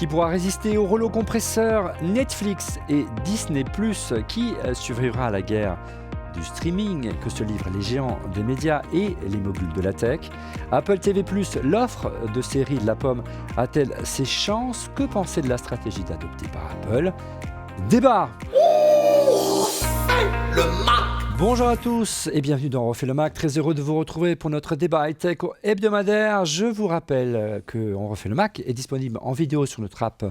qui pourra résister au rouleau compresseur Netflix et Disney+, qui survivra à la guerre du streaming que se livrent les géants des médias et les moguls de la tech. Apple TV+, l'offre de séries de la pomme a-t-elle ses chances? Que penser de la stratégie adoptée par Apple? Débat. Le Mac. Bonjour à tous et bienvenue dans On refait le Mac. Très heureux de vous retrouver pour notre débat high-tech hebdomadaire. Je vous rappelle que On refait le Mac est disponible en vidéo sur notre app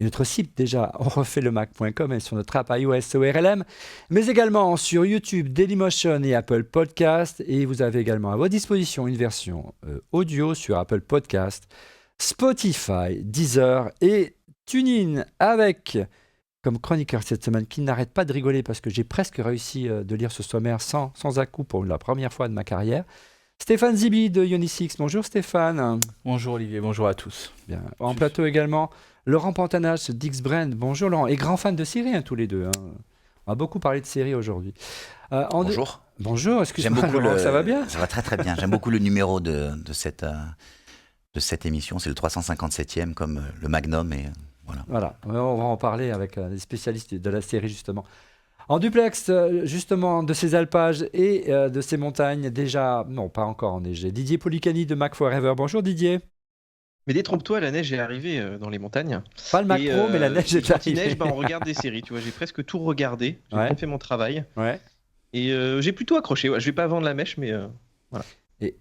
et notre site déjà onrefaitlemacom et sur notre app iOS ORLM, mais également sur YouTube, Dailymotion et Apple Podcast. Et vous avez également à votre disposition une version audio sur Apple Podcast, Spotify, Deezer et TuneIn, avec comme chroniqueur cette semaine qui n'arrête pas de rigoler parce que j'ai presque réussi de lire ce sommaire sans à-coup pour la première fois de ma carrière. Stéphane Zibi de Ionix. Bonjour Stéphane. Bonjour Olivier, bonjour à tous. Bien. En plateau également, Laurent Pantanas d'X-Brand. Bonjour Laurent, et grand fan de séries tous les deux. On a beaucoup parlé de séries aujourd'hui. Bonjour. Bonjour, excusez-moi Laurent, ça va bien? Ça va très très bien. J'aime beaucoup le numéro de cette émission. C'est le 357e comme le Magnum. Et voilà, on va en parler avec des spécialistes de la série justement. En duplex, justement, de ces alpages et de ces montagnes, déjà, non, pas encore enneigées. Didier Policani de Mac Forever. Bonjour Didier. Mais détrompe-toi, la neige est arrivée dans les montagnes. Pas le Mac Pro, mais la neige est arrivée. arrivée. Neige, on regarde des séries, tu vois, j'ai presque tout regardé, j'ai bien fait mon travail. Ouais. Et j'ai plutôt accroché, je vais pas vendre la mèche, mais voilà. Et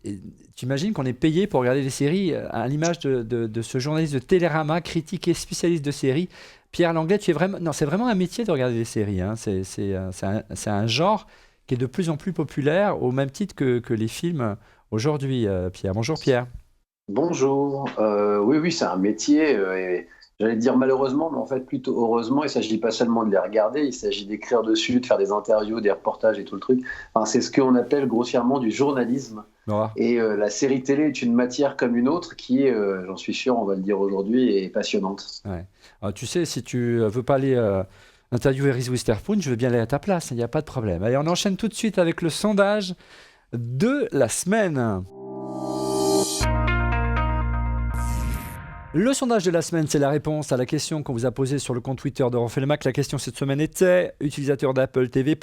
tu imagines qu'on est payé pour regarder des séries à l'image de ce journaliste de Télérama, critique et spécialiste de séries, Pierre Langlais. C'est vraiment un métier de regarder des séries. Hein. C'est un genre qui est de plus en plus populaire, au même titre que les films aujourd'hui, Pierre. Bonjour Pierre. Bonjour. Oui, c'est un métier. Et j'allais dire malheureusement, mais en fait plutôt heureusement. Il ne s'agit pas seulement de les regarder, il s'agit d'écrire dessus, de faire des interviews, des reportages et tout le truc. Enfin, c'est ce qu'on appelle grossièrement du journalisme. Ouais. Et la série télé est une matière comme une autre qui est, j'en suis sûr, on va le dire aujourd'hui, est passionnante. Ouais. Alors, tu sais, si tu veux pas aller interviewer Reese Witherspoon, je veux bien aller à ta place, il n'y a pas de problème. Allez, on enchaîne tout de suite avec le sondage de la semaine. Le sondage de la semaine, c'est la réponse à la question qu'on vous a posée sur le compte Twitter de Refait le Mac. La question cette semaine était, utilisateur d'Apple TV+,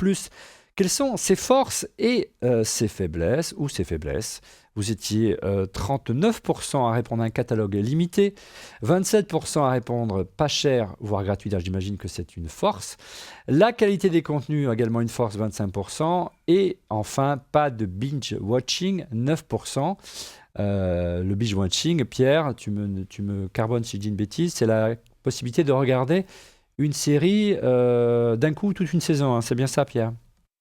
quelles sont ses forces et ses faiblesses, ou ses faiblesses? Vous étiez 39% à répondre à un catalogue limité, 27% à répondre pas cher, voire gratuit. Là, j'imagine que c'est une force. La qualité des contenus, également une force, 25%. Et enfin, pas de binge-watching, 9%. Le binge-watching, Pierre, tu me carbone si je dis une bêtise, c'est la possibilité de regarder une série d'un coup, toute une saison. Hein. C'est bien ça, Pierre?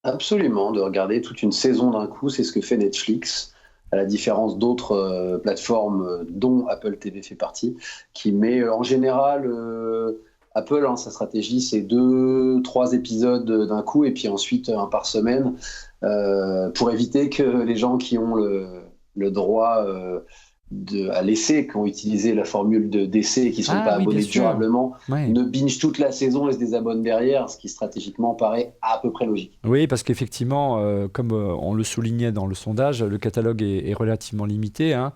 Absolument, de regarder toute une saison d'un coup, c'est ce que fait Netflix, à la différence d'autres plateformes dont Apple TV fait partie, qui met en général, Apple, sa stratégie, c'est 2-3 épisodes d'un coup, et puis ensuite un par semaine, pour éviter que les gens qui ont le droit à l'essai, qui ont utilisé la formule d'essai et qui ne sont pas abonnés durablement, ne binge toute la saison et se désabonnent derrière, ce qui stratégiquement paraît à peu près logique. Oui, parce qu'effectivement, comme on le soulignait dans le sondage, le catalogue est relativement limité. Hein,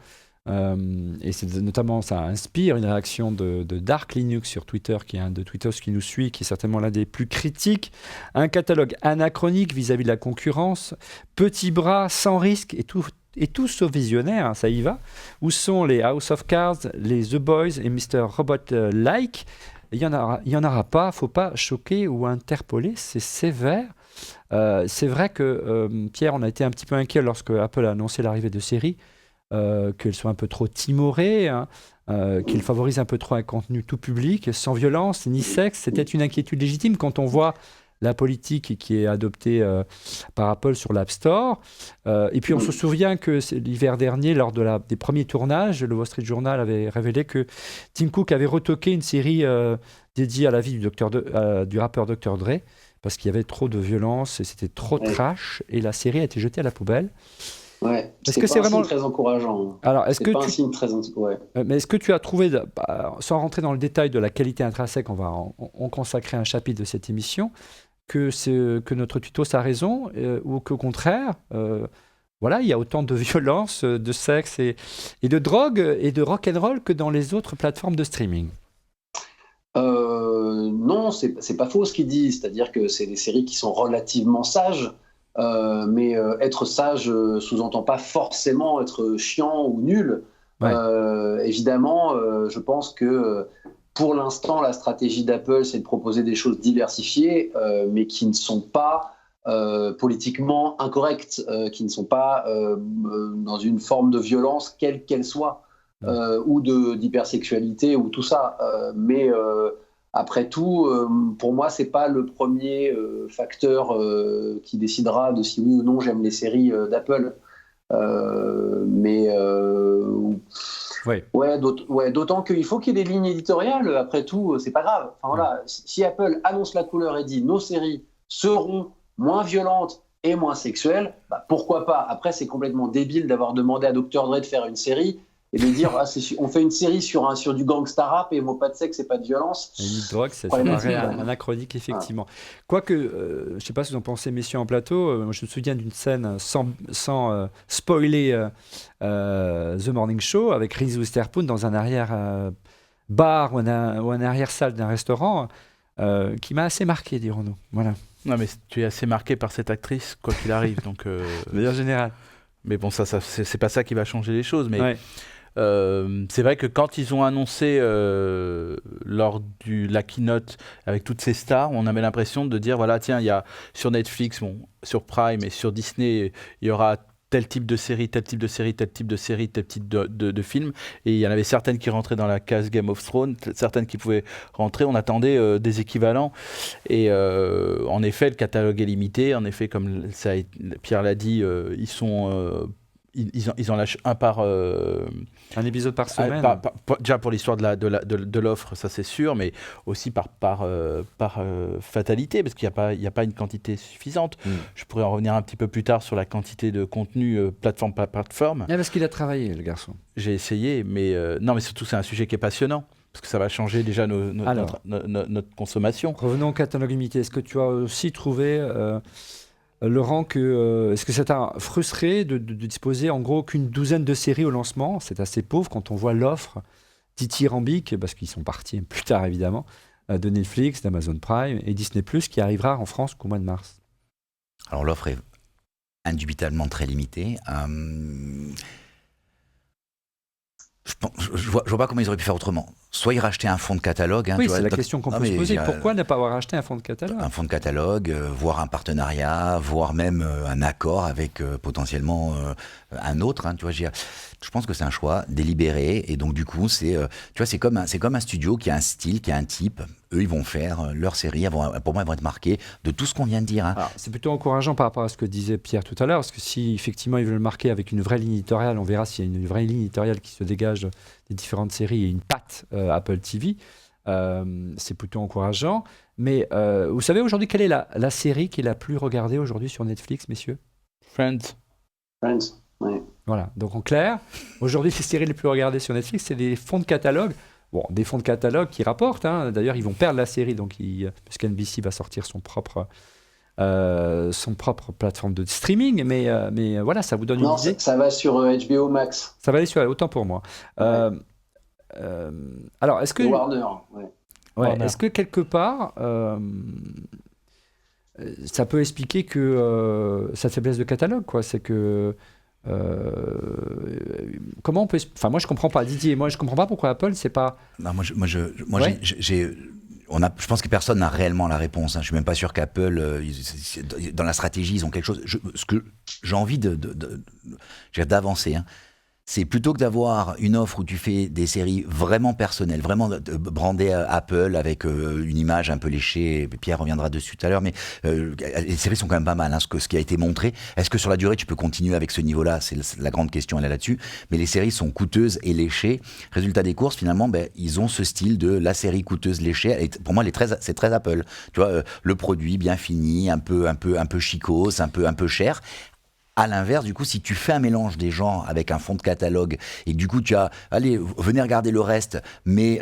et c'est notamment, ça inspire une réaction de Dark Linux sur Twitter, qui est un de Twitter qui nous suit, qui est certainement l'un des plus critiques. Un catalogue anachronique vis-à-vis de la concurrence, petit bras, sans risque et tout sauf visionnaire, hein, ça y va. Où sont les House of Cards, les The Boys et Mr. Robot-like? Il y en aura pas, faut pas choquer ou interpeller, c'est sévère. C'est vrai que, Pierre, on a été un petit peu inquiet lorsque Apple a annoncé l'arrivée de séries, qu'elles soient un peu trop timorées, hein, qu'ils favorisent un peu trop un contenu tout public, sans violence ni sexe. C'était une inquiétude légitime quand on voit la politique qui est adoptée par Apple sur l'App Store. Et puis on se souvient que l'hiver dernier, lors des premiers tournages, le Wall Street Journal avait révélé que Tim Cook avait retoqué une série dédiée à la vie du rappeur Dr. Dre, parce qu'il y avait trop de violence et c'était trop trash, et la série a été jetée à la poubelle. Ouais, c'est pas un signe très encourageant. Alors, mais est-ce que tu as trouvé, sans rentrer dans le détail de la qualité intrinsèque, on consacrer un chapitre de cette émission, que notre tuto a raison, ou qu'au contraire, voilà, il y a autant de violence, de sexe et de drogue et de rock'n'roll que dans les autres plateformes de streaming? Non, c'est pas faux ce qu'il dit. C'est-à-dire que c'est des séries qui sont relativement sages, mais être sage sous-entend pas forcément être chiant ou nul. Ouais. Évidemment, je pense que pour l'instant, la stratégie d'Apple, c'est de proposer des choses diversifiées, mais qui ne sont pas politiquement incorrectes, qui ne sont pas dans une forme de violence, quelle qu'elle soit. Ou d'hypersexualité ou tout ça. Mais après tout, pour moi, c'est pas le premier facteur qui décidera de si oui ou non j'aime les séries d'Apple. D'autant qu'il faut qu'il y ait des lignes éditoriales. Après tout, c'est pas grave. Enfin, voilà, si Apple annonce la couleur et dit nos séries seront moins violentes et moins sexuelles, bah, pourquoi pas. Après, c'est complètement débile d'avoir demandé à Dr. Dre de faire une série et de dire on fait une série sur du gangsta rap et pas de sexe et pas de violence. La limite drogue, ça paraît anachronique, effectivement. Quoique, je ne sais pas ce que vous en pensez, messieurs, en plateau, je me souviens d'une scène sans spoiler The Morning Show avec Reese Witherspoon dans un arrière-bar ou un arrière-salle d'un restaurant qui m'a assez marqué, dirons-nous. Voilà. Non, mais tu es assez marqué par cette actrice, quoi qu'il arrive. Donc, de manière générale. Mais bon, ça c'est pas ça qui va changer les choses. Mais ouais. C'est vrai que quand ils ont annoncé lors de la keynote avec toutes ces stars, on avait l'impression de dire voilà, tiens, il y a sur Netflix, sur Prime et sur Disney, il y aura tel type de série, tel type de série, tel type de série, tel type de film. Et il y en avait certaines qui rentraient dans la case Game of Thrones, certaines qui pouvaient rentrer. On attendait des équivalents. Et en effet, le catalogue est limité. En effet, comme Pierre l'a dit, ils en lâchent un épisode par semaine. Déjà pour l'histoire de l'offre, ça c'est sûr, mais aussi par fatalité, parce qu'il n'y a pas une quantité suffisante. Je pourrais en revenir un petit peu plus tard sur la quantité de contenu plateforme par plateforme. Parce qu'il a travaillé, le garçon. J'ai essayé, mais non, mais surtout c'est un sujet qui est passionnant. Parce que ça va changer déjà notre consommation. Revenons au catalogue limité. Est-ce que tu as aussi trouvé... Laurent, est-ce que ça t'a frustré de disposer en gros qu'une douzaine de séries au lancement? C'est assez pauvre quand on voit l'offre dithyrambique, parce qu'ils sont partis plus tard évidemment, de Netflix, d'Amazon Prime et Disney+, qui arrivera en France qu'au mois de mars. Alors l'offre est indubitablement très limitée. Je vois pas comment ils auraient pu faire autrement. Soit ils rachetaient un fonds de catalogue. Oui, c'est la question qu'on peut se poser. Pourquoi ne pas avoir racheté un fonds de catalogue? Un fonds de catalogue, voire un partenariat, voire même un accord avec potentiellement un autre. Tu vois, je pense que c'est un choix délibéré. Et donc, du coup, c'est comme un studio qui a un style, qui a un type. Eux, ils vont faire leur série. Pour moi, ils vont être marqués de tout ce qu'on vient de dire. Alors, c'est plutôt encourageant par rapport à ce que disait Pierre tout à l'heure. Parce que si effectivement ils veulent le marquer avec une vraie ligne éditoriale, on verra s'il y a une vraie ligne éditoriale qui se dégage des différentes séries et une patte Apple TV. C'est plutôt encourageant. Mais vous savez aujourd'hui quelle est la série qui est la plus regardée aujourd'hui sur Netflix, messieurs? Friends, oui. Voilà, donc en clair, aujourd'hui les séries les plus regardées sur Netflix, c'est des fonds de catalogue. Bon, des fonds de catalogue qui rapportent. D'ailleurs, ils vont perdre la série, puisqu'NBC va sortir son propre plateforme de streaming. Mais voilà, ça vous donne une idée. Ça va sur HBO Max. Ça va aller sur autant pour moi. Ouais. Alors, est-ce que Warner, Warner. Est-ce que quelque part ça peut expliquer que cette faiblesse de catalogue, quoi? C'est que comment on peut... Enfin, moi je comprends pas, Didier. Moi je comprends pas pourquoi Apple c'est pas... Non, je pense que personne n'a réellement la réponse. Je suis même pas sûr qu'Apple, dans la stratégie, ils ont quelque chose. Ce que j'ai envie d'avancer, c'est plutôt que d'avoir une offre où tu fais des séries vraiment personnelles, vraiment brandées Apple avec une image un peu léchée. Pierre reviendra dessus tout à l'heure, mais les séries sont quand même pas mal. Ce qui a été montré. Est-ce que sur la durée tu peux continuer avec ce niveau-là? C'est la grande question, elle est là-dessus. Mais les séries sont coûteuses et léchées. Résultat des courses, finalement, ils ont ce style de la série coûteuse léchée. Et pour moi, c'est très Apple. Tu vois, le produit bien fini, un peu chicos, un peu cher. À l'inverse, du coup, si tu fais un mélange des genres avec un fond de catalogue et que du coup tu as, allez, venez regarder le reste, mais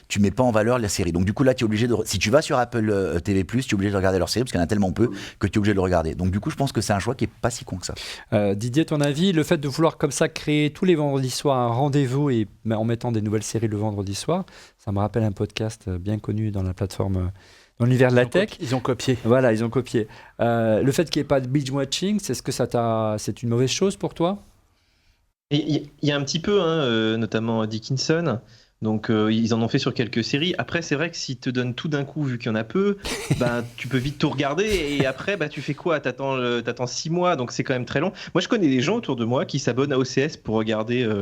tu mets pas en valeur la série. Donc du coup là, tu es obligé de, si tu vas sur Apple TV+, tu es obligé de regarder leur série parce qu'il y en a tellement peu que tu es obligé de le regarder. Donc du coup, je pense que c'est un choix qui est pas si con que ça. Didier, ton avis, le fait de vouloir comme ça créer tous les vendredis soirs un rendez-vous et en mettant des nouvelles séries le vendredi soir, ça me rappelle un podcast bien connu dans la plateforme. Dans l'univers de la tech. Ils ont copié. Voilà, ils ont copié. Le fait qu'il n'y ait pas de binge-watching, est-ce que c'est une mauvaise chose pour toi ? Il y a un petit peu, notamment Dickinson. Donc ils en ont fait sur quelques séries. Après, c'est vrai que s'ils te donnent tout d'un coup, vu qu'il y en a peu, tu peux vite tout regarder. Et après, tu fais quoi ? T'attends 6 mois, donc c'est quand même très long. Moi, je connais des gens autour de moi qui s'abonnent à OCS pour regarder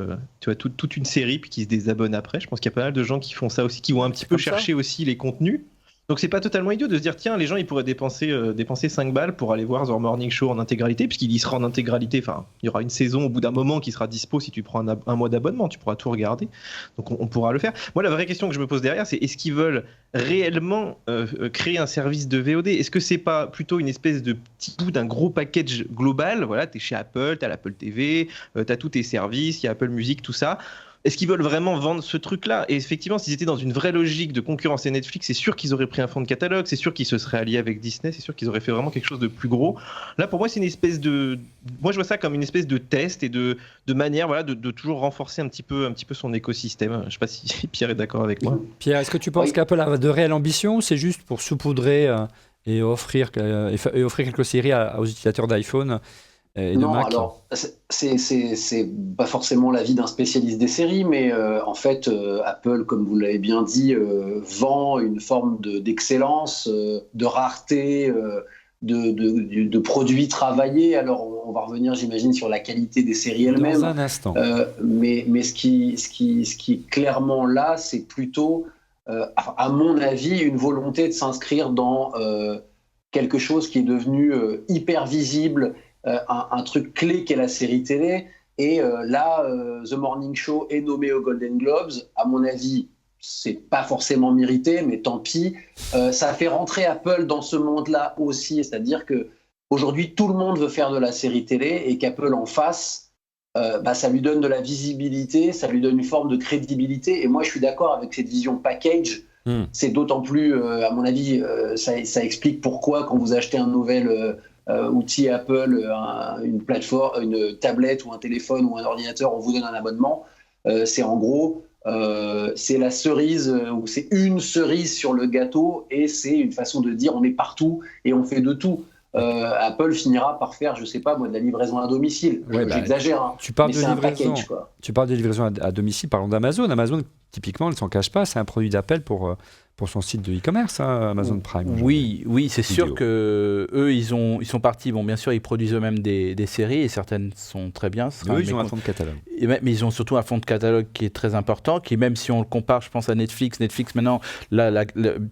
toute une série, puis qui se désabonnent après. Je pense qu'il y a pas mal de gens qui font ça aussi, qui vont un petit peu chercher aussi les contenus. Donc c'est pas totalement idiot de se dire tiens, les gens ils pourraient dépenser 5 balles pour aller voir The Morning Show en intégralité, puisqu'il y sera en intégralité. Enfin, il y aura une saison au bout d'un moment qui sera dispo si tu prends un mois d'abonnement, tu pourras tout regarder. Donc on pourra le faire. Moi, la vraie question que je me pose derrière, c'est est-ce qu'ils veulent réellement créer un service de VOD ? Est-ce que c'est pas plutôt une espèce de petit bout d'un gros package global ? Voilà, t'es chez Apple, t'as l'Apple TV, t'as tous tes services, il y a Apple Music, tout ça. Est-ce qu'ils veulent vraiment vendre ce truc-là ? Et effectivement, s'ils étaient dans une vraie logique de concurrence et Netflix, c'est sûr qu'ils auraient pris un fonds de catalogue, c'est sûr qu'ils se seraient alliés avec Disney, c'est sûr qu'ils auraient fait vraiment quelque chose de plus gros. Là, pour moi, c'est une espèce de... Moi, je vois ça comme une espèce de test et de manière de toujours renforcer un petit peu son écosystème. Je ne sais pas si Pierre est d'accord avec moi. Pierre, est-ce que tu penses qu'Apple a de réelles ambitions ou c'est juste pour saupoudrer et offrir quelques séries aux utilisateurs d'iPhone et de Mac ? Alors, c'est pas forcément l'avis d'un spécialiste des séries, mais en fait, Apple, comme vous l'avez bien dit, vend une forme d'excellence, de rareté, de produits travaillés. Alors, on va revenir, j'imagine, sur la qualité des séries elles-mêmes. Dans un instant. Mais ce qui est clairement là, c'est plutôt, à mon avis, une volonté de s'inscrire dans quelque chose qui est devenu hyper visible, un truc clé qu'est la série télé. Et là, The Morning Show est nommé aux Golden Globes. À mon avis, c'est pas forcément mérité, mais tant pis. Ça fait rentrer Apple dans ce monde-là aussi, c'est-à-dire que aujourd'hui, tout le monde veut faire de la série télé et qu'Apple en fasse, ça lui donne de la visibilité, ça lui donne une forme de crédibilité. Et moi, je suis d'accord avec cette vision package. C'est d'autant plus, à mon avis, ça explique pourquoi quand vous achetez un nouvel outil Apple, une plateforme, une tablette ou un téléphone ou un ordinateur, on vous donne un abonnement. C'est en gros, c'est la cerise ou c'est une cerise sur le gâteau et c'est une façon de dire on est partout et on fait de tout. Apple finira par faire, je sais pas moi, de la livraison à domicile. J'exagère, hein, tu parles mais de c'est livraison. un package, quoi. Tu parles de livraison à domicile, parlons d'Amazon. Amazon, typiquement, elle ne s'en cache pas, c'est un produit d'appel pour son site de e-commerce, Amazon Prime. Oui, c'est sûr que eux, ils sont partis. Bon, bien sûr, ils produisent eux-mêmes des séries et certaines sont très bien. Eux, ils ont un fonds de catalogue. Mais ils ont surtout un fonds de catalogue qui est très important, qui même si on le compare, je pense à Netflix maintenant, là,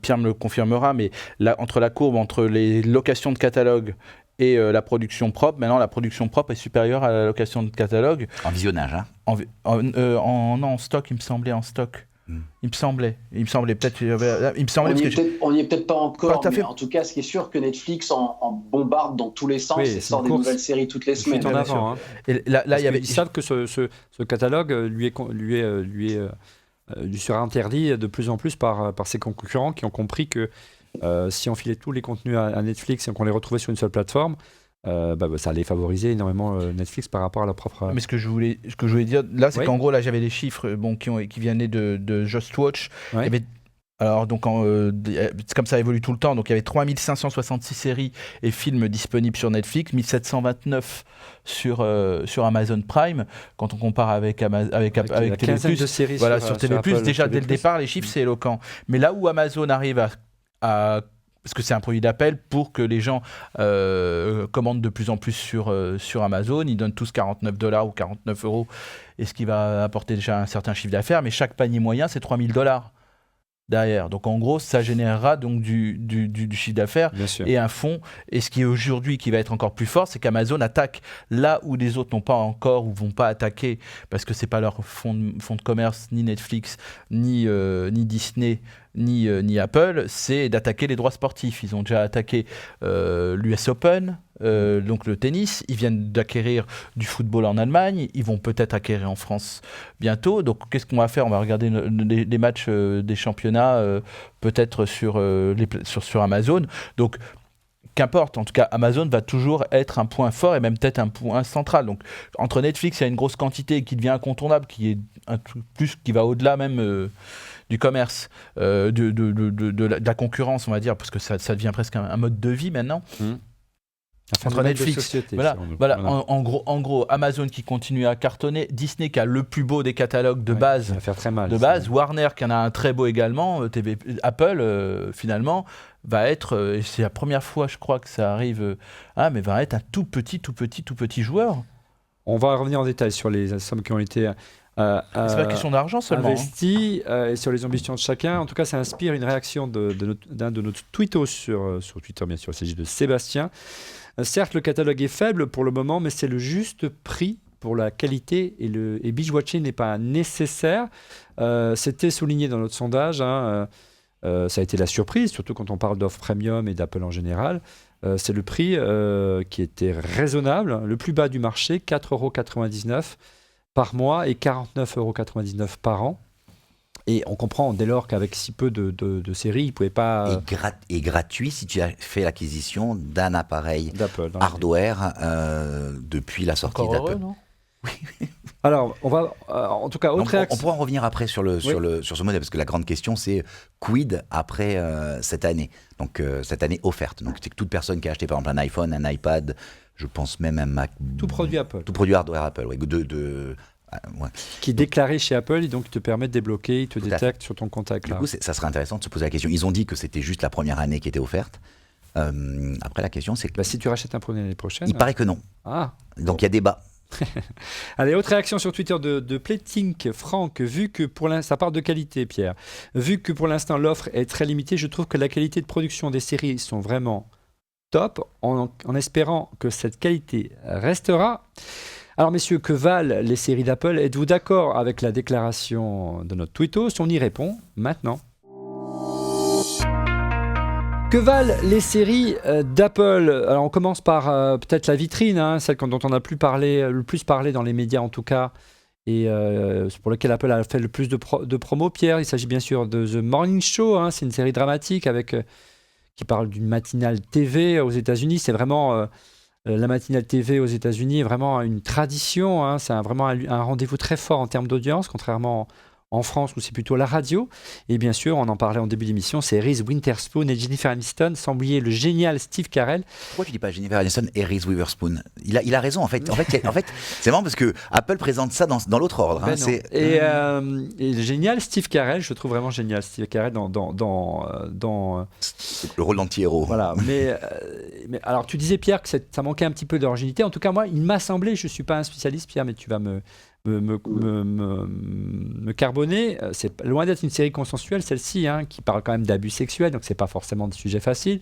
Pierre me le confirmera, mais là, entre la courbe entre les locations de catalogue et la production propre, maintenant la production propre est supérieure à la location de catalogue. En visionnage, hein. En stock, il me semblait, en stock. Il me semblait peut-être. On n'y est peut-être pas encore, Pas mais en tout cas, ce qui est sûr que Netflix en bombarde dans tous les sens et sort des nouvelles séries toutes les semaines. En avant, hein. Et là, ils savent que ce catalogue lui sera interdit de plus en plus par ses concurrents qui ont compris que si on filait tous les contenus à Netflix et qu'on les retrouvait sur une seule plateforme, ça allait favoriser énormément Netflix par rapport à leur propre... Mais ce que je voulais dire là, c'est qu'en gros, là, j'avais des chiffres qui venaient de Just Watch. Ouais. Il y avait, alors, donc, comme ça évolue tout le temps, donc il y avait 3566 séries et films disponibles sur Netflix, 1729 sur Amazon Prime. Quand on compare avec TV+, de séries sur TV+, déjà dès le départ, les chiffres, c'est éloquent. Mais là où Amazon arrive à parce que c'est un produit d'appel pour que les gens commandent de plus en plus sur Amazon. Ils donnent tous $49 ou 49 €, et ce qui va apporter déjà un certain chiffre d'affaires. Mais chaque panier moyen, c'est $3000 derrière. Donc en gros, ça générera donc du chiffre d'affaires et un fonds. Et ce qui est aujourd'hui qui va être encore plus fort, c'est qu'Amazon attaque là où les autres n'ont pas encore ou vont pas attaquer, parce que c'est pas leur fonds de commerce, ni Netflix, ni Disney, ni Apple, c'est d'attaquer les droits sportifs. Ils ont déjà attaqué l'US Open, donc le tennis. Ils viennent d'acquérir du football en Allemagne. Ils vont peut-être acquérir en France bientôt. Donc qu'est-ce qu'on va faire ? On va regarder les matchs des championnats peut-être sur Amazon. Donc qu'importe, en tout cas, Amazon va toujours être un point fort et même peut-être un point central. Donc, entre Netflix, il y a une grosse quantité qui devient incontournable, qui est un truc plus qui va au-delà même du commerce, de la concurrence, on va dire, parce que ça devient presque un mode de vie maintenant. Entre Netflix, voilà. En gros, Amazon qui continue à cartonner, Disney qui a le plus beau des catalogues de base, ça va faire très mal, Warner qui en a un très beau également, Apple finalement va être, et c'est la première fois je crois que ça arrive, mais va être un tout petit joueur. On va revenir en détail sur les sommes qui ont été c'est pas question d'argent seulement. Investi et sur les ambitions de chacun. En tout cas, ça inspire une réaction d'un de nos tweetos sur Twitter, bien sûr. Il s'agit de Sébastien. Certes, le catalogue est faible pour le moment, mais c'est le juste prix pour la qualité et binge-watching n'est pas nécessaire. C'était souligné dans notre sondage. Ça a été la surprise, surtout quand on parle d'offres premium et d'Apple en général. C'est le prix qui était raisonnable, le plus bas du marché, 4,99 € par mois et 49,99 € par an. Et on comprend dès lors qu'avec si peu de séries, ils ne pouvaient pas... Et gratuit si tu as fait l'acquisition d'un appareil d'Apple, hardware depuis la sortie d'Apple. Non oui. Alors, on va... en tout cas, autre réaction... On pourra en revenir après sur ce modèle, parce que la grande question, c'est quid après cette année. Donc, cette année offerte. Donc, c'est que toute personne qui a acheté, par exemple, un iPhone, un iPad, je pense même un Mac... Tout produit Apple. Tout produit hardware Apple, oui. Qui est déclaré chez Apple et donc il te permet de débloquer, il te détecte sur ton contact. Du coup, ça serait intéressant de se poser la question. Ils ont dit que c'était juste la première année qui était offerte. Après, la question, c'est que... si tu rachètes un produit l'année prochaine... Il paraît que non. Donc, il y a débat. Allez, autre réaction sur Twitter de Playtink, Franck. Vu que ça part de qualité, Pierre. Vu que pour l'instant l'offre est très limitée, je trouve que la qualité de production des séries sont vraiment top, en espérant que cette qualité restera. Alors messieurs, que valent les séries d'Apple ? Êtes-vous d'accord avec la déclaration de notre tweetos ? On y répond maintenant. Que valent les séries d'Apple ? Alors on commence par peut-être la vitrine, celle dont on a le plus parlé dans les médias en tout cas, et pour laquelle Apple a fait le plus de promos. Pierre, il s'agit bien sûr de The Morning Show, c'est une série dramatique qui parle d'une matinale TV aux États-Unis. C'est vraiment... la matinale TV aux États-Unis est vraiment une tradition, c'est vraiment un rendez-vous très fort en termes d'audience, contrairement en France où c'est plutôt la radio. Et bien sûr, on en parlait en début d'émission, c'est Reese Witherspoon et Jennifer Aniston, sans oublier le génial Steve Carell. Pourquoi tu dis pas Jennifer Aniston et Reese Witherspoon ? Il a raison en fait. En fait, c'est marrant parce que Apple présente ça dans l'autre ordre. Et le génial Steve Carell, je trouve vraiment génial Steve Carell dans le rôle d'anti-héros. Voilà. Mais alors tu disais Pierre que ça manquait un petit peu d'originalité. En tout cas moi, il m'a semblé, je suis pas un spécialiste Pierre, mais tu vas me carboner. C'est loin d'être une série consensuelle celle-ci, qui parle quand même d'abus sexuels, donc c'est pas forcément des sujets faciles,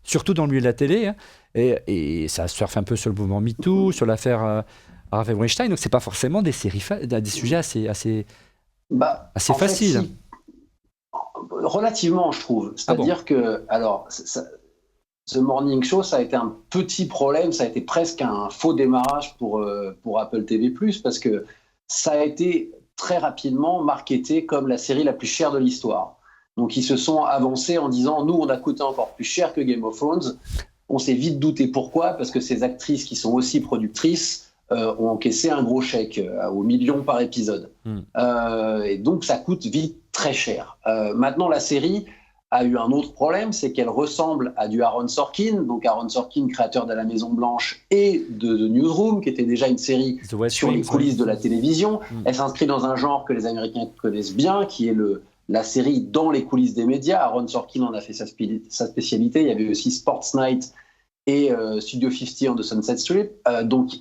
surtout dans le milieu de la télé, et ça surfe un peu sur le mouvement MeToo, sur l'affaire Harvey Weinstein, donc c'est pas forcément des sujets assez faciles. Relativement, je trouve. C'est-à-dire que, alors, The Morning Show, ça a été un petit problème, ça a été presque un faux démarrage pour Apple TV+, parce que ça a été très rapidement marketé comme la série la plus chère de l'histoire. Donc ils se sont avancés en disant « Nous, on a coûté encore plus cher que Game of Thrones ». On s'est vite douté pourquoi, parce que ces actrices qui sont aussi productrices ont encaissé un gros chèque aux millions par épisode. Et donc ça coûte vite très cher. Maintenant, la série a eu un autre problème, c'est qu'elle ressemble à du Aaron Sorkin, donc Aaron Sorkin, créateur de La Maison Blanche et de The Newsroom, qui était déjà une série sur les coulisses de la télévision. Elle s'inscrit dans un genre que les Américains connaissent bien, qui est la série dans les coulisses des médias. Aaron Sorkin en a fait sa spécialité. Il y avait aussi Sports Night et Studio 50 on the Sunset Strip. Donc,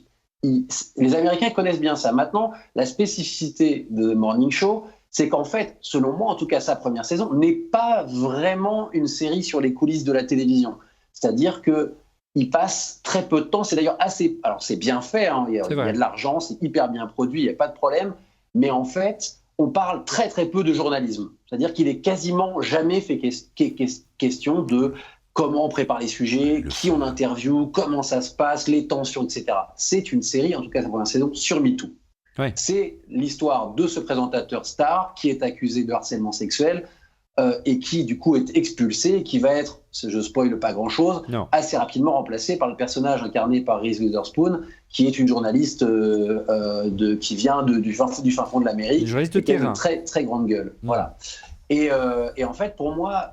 les Américains connaissent bien ça. Maintenant, la spécificité de The Morning Show, c'est qu'en fait, selon moi, en tout cas sa première saison, n'est pas vraiment une série sur les coulisses de la télévision. C'est-à-dire qu'il passe très peu de temps. C'est d'ailleurs assez... Alors, c'est bien fait, il y a de l'argent, c'est hyper bien produit, il n'y a pas de problème. Mais en fait, on parle très, très peu de journalisme. C'est-à-dire qu'il est quasiment jamais fait question de comment on prépare les sujets, qui on interviewe, comment ça se passe, les tensions, etc. C'est une série, en tout cas sa première saison, sur MeToo. Ouais. C'est l'histoire de ce présentateur star qui est accusé de harcèlement sexuel et qui du coup est expulsé et qui va être, je spoil pas grand-chose, assez rapidement remplacé par le personnage incarné par Reese Witherspoon, qui est une journaliste qui vient du fin fond de l'Amérique, et qui a une très, très grande gueule. Voilà. Et en fait, pour moi,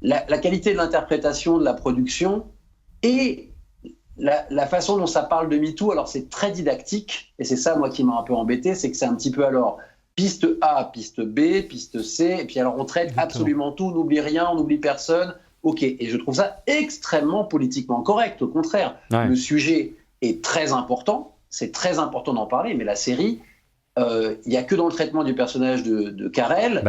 la qualité de l'interprétation, de la production et la façon dont ça parle de MeToo, alors c'est très didactique, et c'est ça, moi, qui m'a un peu embêté, c'est que c'est un petit peu alors piste A, piste B, piste C, et puis alors on traite absolument tout, on n'oublie rien, on n'oublie personne. Ok, et je trouve ça extrêmement politiquement correct, au contraire. Ouais. Le sujet est très important, c'est très important d'en parler, mais la série, il n'y a que dans le traitement du personnage de Carell,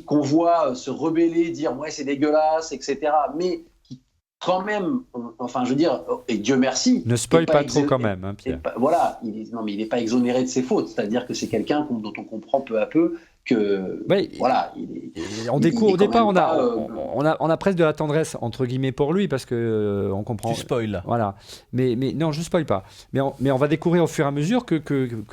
qu'on voit se rebeller, dire ouais c'est dégueulasse, etc. Mais qui quand même, enfin je veux dire, et Dieu merci. Ne spoil pas trop quand même, hein, Pierre. Voilà, mais il n'est pas exonéré de ses fautes, c'est-à-dire que c'est quelqu'un dont on comprend peu à peu que voilà, on découvre au départ, on a presque de la tendresse entre guillemets pour lui parce que on comprend. Tu spoil. Voilà, mais non, je spoil pas. Mais on va découvrir au fur et à mesure que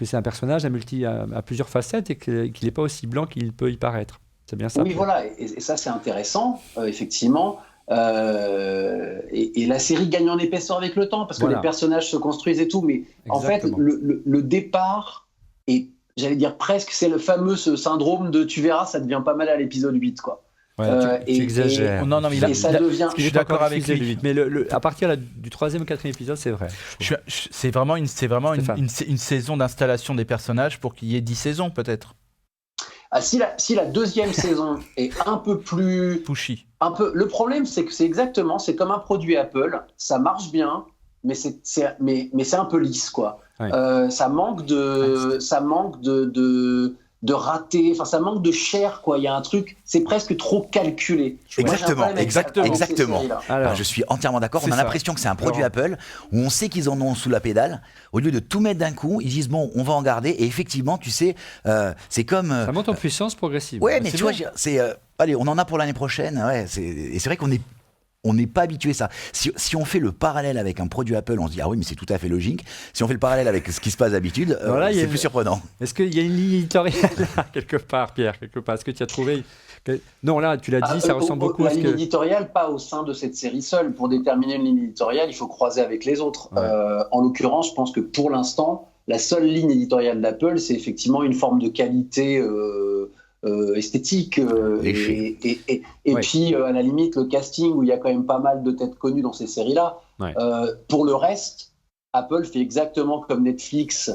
c'est un personnage à plusieurs facettes et qu'il n'est pas aussi blanc qu'il peut y paraître. C'est bien ça. Oui, voilà, et ça c'est intéressant, effectivement. Et la série gagne en épaisseur avec le temps parce que les personnages se construisent et tout, mais en fait le départ est, j'allais dire presque, c'est le fameux syndrome de tu verras, ça devient pas mal à l'épisode 8 quoi. Ouais, tu exagères. Non, mais ça devient. Je suis d'accord avec lui. Mais à partir du 3e ou 4e épisode, c'est vrai. C'est vraiment une saison d'installation des personnages pour qu'il y ait 10 saisons peut-être. Ah, si la 2e saison est un peu plus pushy. Le problème, c'est que c'est comme un produit Apple, ça marche bien, mais c'est un peu lisse quoi. Ouais. Ça manque de raté, enfin ça manque de chair quoi. Il y a un truc, c'est presque trop calculé. Exactement. Alors, je suis entièrement d'accord. On a l'impression que c'est un produit Apple où on sait qu'ils en ont sous la pédale. Au lieu de tout mettre d'un coup, ils disent bon, on va en garder. Et effectivement, tu sais, c'est comme ça monte en puissance progressive. Ouais, mais tu vois, c'est allez, on en a pour l'année prochaine. Ouais, et c'est vrai on n'est pas habitué à ça. Si on fait le parallèle avec un produit Apple, on se dit ah oui, mais c'est tout à fait logique. Si on fait le parallèle avec ce qui se passe d'habitude, c'est plus surprenant. Est-ce qu'il y a une ligne éditoriale là, quelque part, Pierre, Est-ce que tu as trouvé Non, là, tu l'as dit, ça ressemble beaucoup à ce que... La ligne éditoriale, pas au sein de cette série seule. Pour déterminer une ligne éditoriale, il faut croiser avec les autres. Ouais. En l'occurrence, je pense que pour l'instant, la seule ligne éditoriale d'Apple, c'est effectivement une forme de qualité esthétique et puis à la limite le casting où il y a quand même pas mal de têtes connues dans ces séries-là. Ouais. Pour le reste, Apple fait exactement comme Netflix,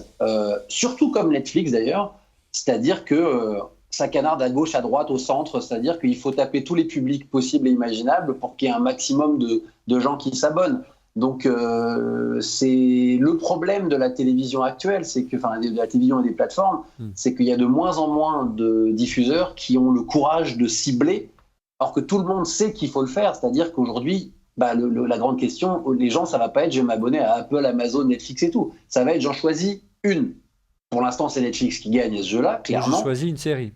surtout comme Netflix d'ailleurs, c'est-à-dire que ça canarde à gauche, à droite, au centre, c'est-à-dire qu'il faut taper tous les publics possibles et imaginables pour qu'il y ait un maximum de gens qui s'abonnent. Donc c'est le problème de la télévision actuelle, de la télévision et des plateformes, c'est qu'il y a de moins en moins de diffuseurs qui ont le courage de cibler, alors que tout le monde sait qu'il faut le faire. C'est-à-dire qu'aujourd'hui, la grande question, les gens, ça va pas être je vais m'abonner à Apple, Amazon, Netflix et tout. Ça va être j'en choisis une. Pour l'instant, c'est Netflix qui gagne ce jeu-là, clairement. Je choisis une série.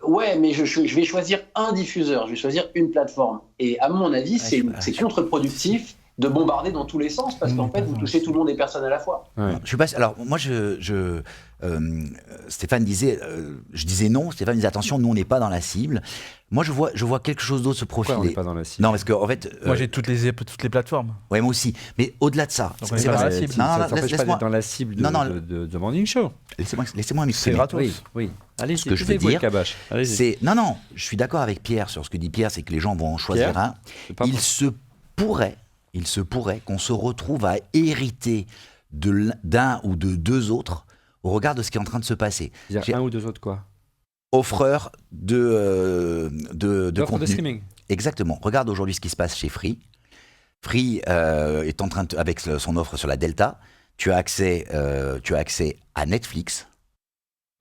Ouais, mais je vais choisir un diffuseur, je vais choisir une plateforme. Et à mon avis, c'est contre-productif de bombarder dans tous les sens parce qu'en fait, vous touchez tout le monde et personne à la fois. Ouais. Alors, moi, Stéphane disait, je disais non. Stéphane disait attention, nous on n'est pas dans la cible. Moi, je vois quelque chose d'autre se profiler. Pourquoi on n'est pas dans la cible? Non, parce que en fait, moi j'ai toutes les plateformes. Ouais, moi aussi. Mais au-delà de ça, c'est pas la cible. Ça t'empêche pas d'être dans la cible de Morning Show. Laissez-moi m'exprimer. C'est gratos. Oui. Allez, ce que je veux dire, c'est non. Je suis d'accord avec Pierre sur ce que dit Pierre, c'est que les gens vont en choisir un. Il se pourrait qu'on se retrouve à hériter d'un ou de deux autres au regard de ce qui est en train de se passer. Un ou deux autres quoi? Offreurs de contenu. De streaming. Exactement. Regarde aujourd'hui ce qui se passe chez Free. Free est en train avec son offre sur la Delta, tu as accès à Netflix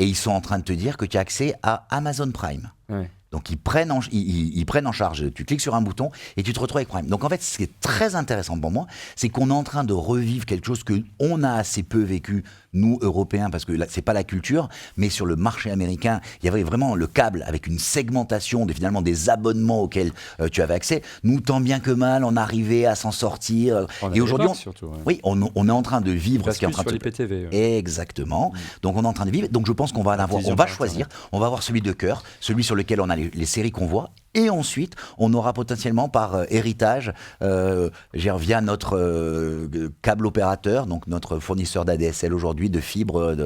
et ils sont en train de te dire que tu as accès à Amazon Prime. Ouais. Donc ils prennent en charge, tu cliques sur un bouton et tu te retrouves avec Prime. Donc en fait, ce qui est très intéressant pour moi, c'est qu'on est en train de revivre quelque chose qu'on a assez peu vécu nous Européens, parce que là, c'est pas la culture, mais sur le marché américain, il y avait vraiment le câble avec une segmentation finalement des abonnements auxquels tu avais accès. Nous, tant bien que mal, on arrivait à s'en sortir. Et aujourd'hui, surtout, oui, on est en train de vivre ce qui est en train de se PTV. Exactement. Donc on est en train de vivre. Donc je pense qu'on va choisir. On va avoir celui de cœur, celui sur lequel on a les séries qu'on voit. Et ensuite, on aura potentiellement par héritage, via notre câble opérateur, donc notre fournisseur d'ADSL aujourd'hui, de fibres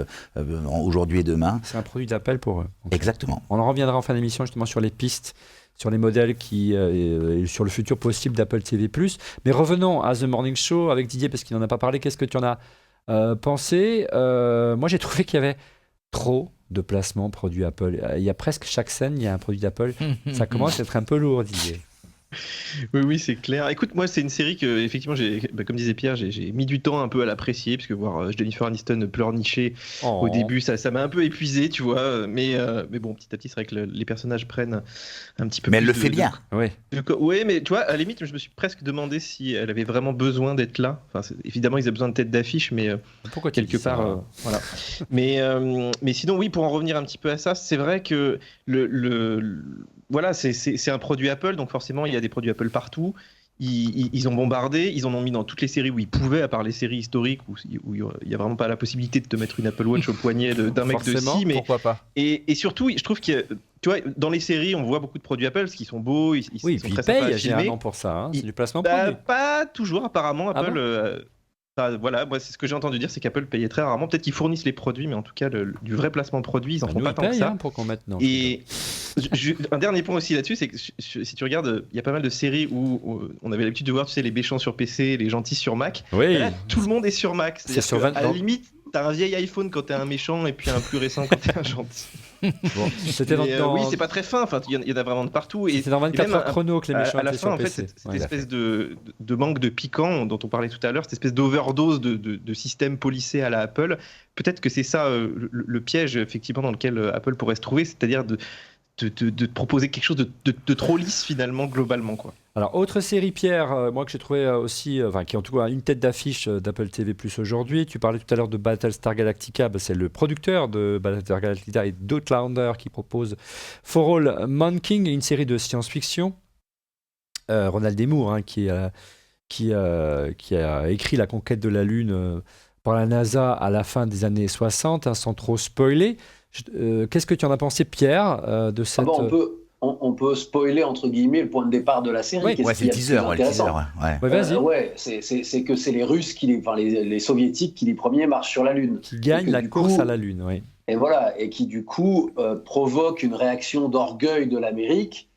aujourd'hui et demain. C'est un produit d'appel pour eux. Exactement. On en reviendra en fin d'émission justement sur les pistes, sur les modèles et sur le futur possible d'Apple TV+. Mais revenons à The Morning Show avec Didier, parce qu'il n'en a pas parlé. Qu'est-ce que tu en as pensé? Moi, j'ai trouvé qu'il y avait trop de placements produits Apple. Il y a presque chaque scène, il y a un produit d'Apple. Ça commence à être un peu lourd, Didier. Oui, c'est clair. Écoute, moi, c'est une série que, effectivement, comme disait Pierre, j'ai mis du temps un peu à l'apprécier, parce que voir Jennifer Aniston pleurnicher au début, ça m'a un peu épuisé, tu vois. Mais bon, petit à petit, c'est vrai que les personnages prennent un petit peu mais plus. Mais elle le fait bien. Oui, mais tu vois, à la limite, je me suis presque demandé si elle avait vraiment besoin d'être là. Enfin, évidemment, ils ont besoin de tête d'affiche, mais pourquoi quelque part, voilà. mais sinon, oui, pour en revenir un petit peu à ça, c'est vrai que voilà, c'est un produit Apple, donc forcément, il y a des produits Apple partout. Ils ont bombardé, ils en ont mis dans toutes les séries où ils pouvaient, à part les séries historiques où il n'y a vraiment pas la possibilité de te mettre une Apple Watch au poignet d'un mec de scie. Mais pourquoi pas. Et surtout, je trouve que tu vois, dans les séries, on voit beaucoup de produits Apple, parce qu'ils sont beaux, ils sont très sympas à filmer. Généralement pour ça, hein. C'est du placement produit. Pas toujours, apparemment. Apple, voilà, moi c'est ce que j'ai entendu dire, c'est qu'Apple payait très rarement. Peut-être qu'ils fournissent les produits, mais en tout cas du vrai placement de produits, ils en font pas tant que ça. Pour qu'on mette, non. Et un dernier point aussi là-dessus, c'est que si tu regardes, il y a pas mal de séries où on avait l'habitude de voir, tu sais, les méchants sur PC, les gentils sur Mac. Oui. Là, tout le monde est sur Mac. C'est sur 20 à la limite, t'as un vieil iPhone quand t'es un méchant et puis un plus récent quand t'es un gentil. Bon, c'était oui, c'est pas très fin. Enfin, il y en a vraiment de partout. Et c'est dans 24 heures chrono que les méchants à la étaient fin, sur en fait, PC. cette espèce de manque de piquant dont on parlait tout à l'heure, cette espèce d'overdose de système policé à la Apple. Peut-être que c'est ça le piège effectivement dans lequel Apple pourrait se trouver, c'est-à-dire de proposer quelque chose de trop lisse finalement globalement, quoi. Alors, autre série, Pierre, moi que j'ai trouvé aussi, qui est en tout cas une tête d'affiche d'Apple TV+ aujourd'hui. Tu parlais tout à l'heure de Battlestar Galactica, c'est le producteur de Battlestar Galactica et d'Outlander qui propose For All Mankind, une série de science-fiction. Ronald D. Moore, qui a écrit La conquête de la Lune par la NASA à la fin des années 60, sans trop spoiler. Qu'est-ce que tu en as pensé, Pierre, de cette... On peut spoiler entre guillemets le point de départ de la série. Oui, c'est le teaser. Vas-y. C'est que c'est les Russes, les Soviétiques qui les premiers marchent sur la Lune. Qui gagnent la course à la Lune, oui. Et voilà, et qui du coup provoque une réaction d'orgueil de l'Amérique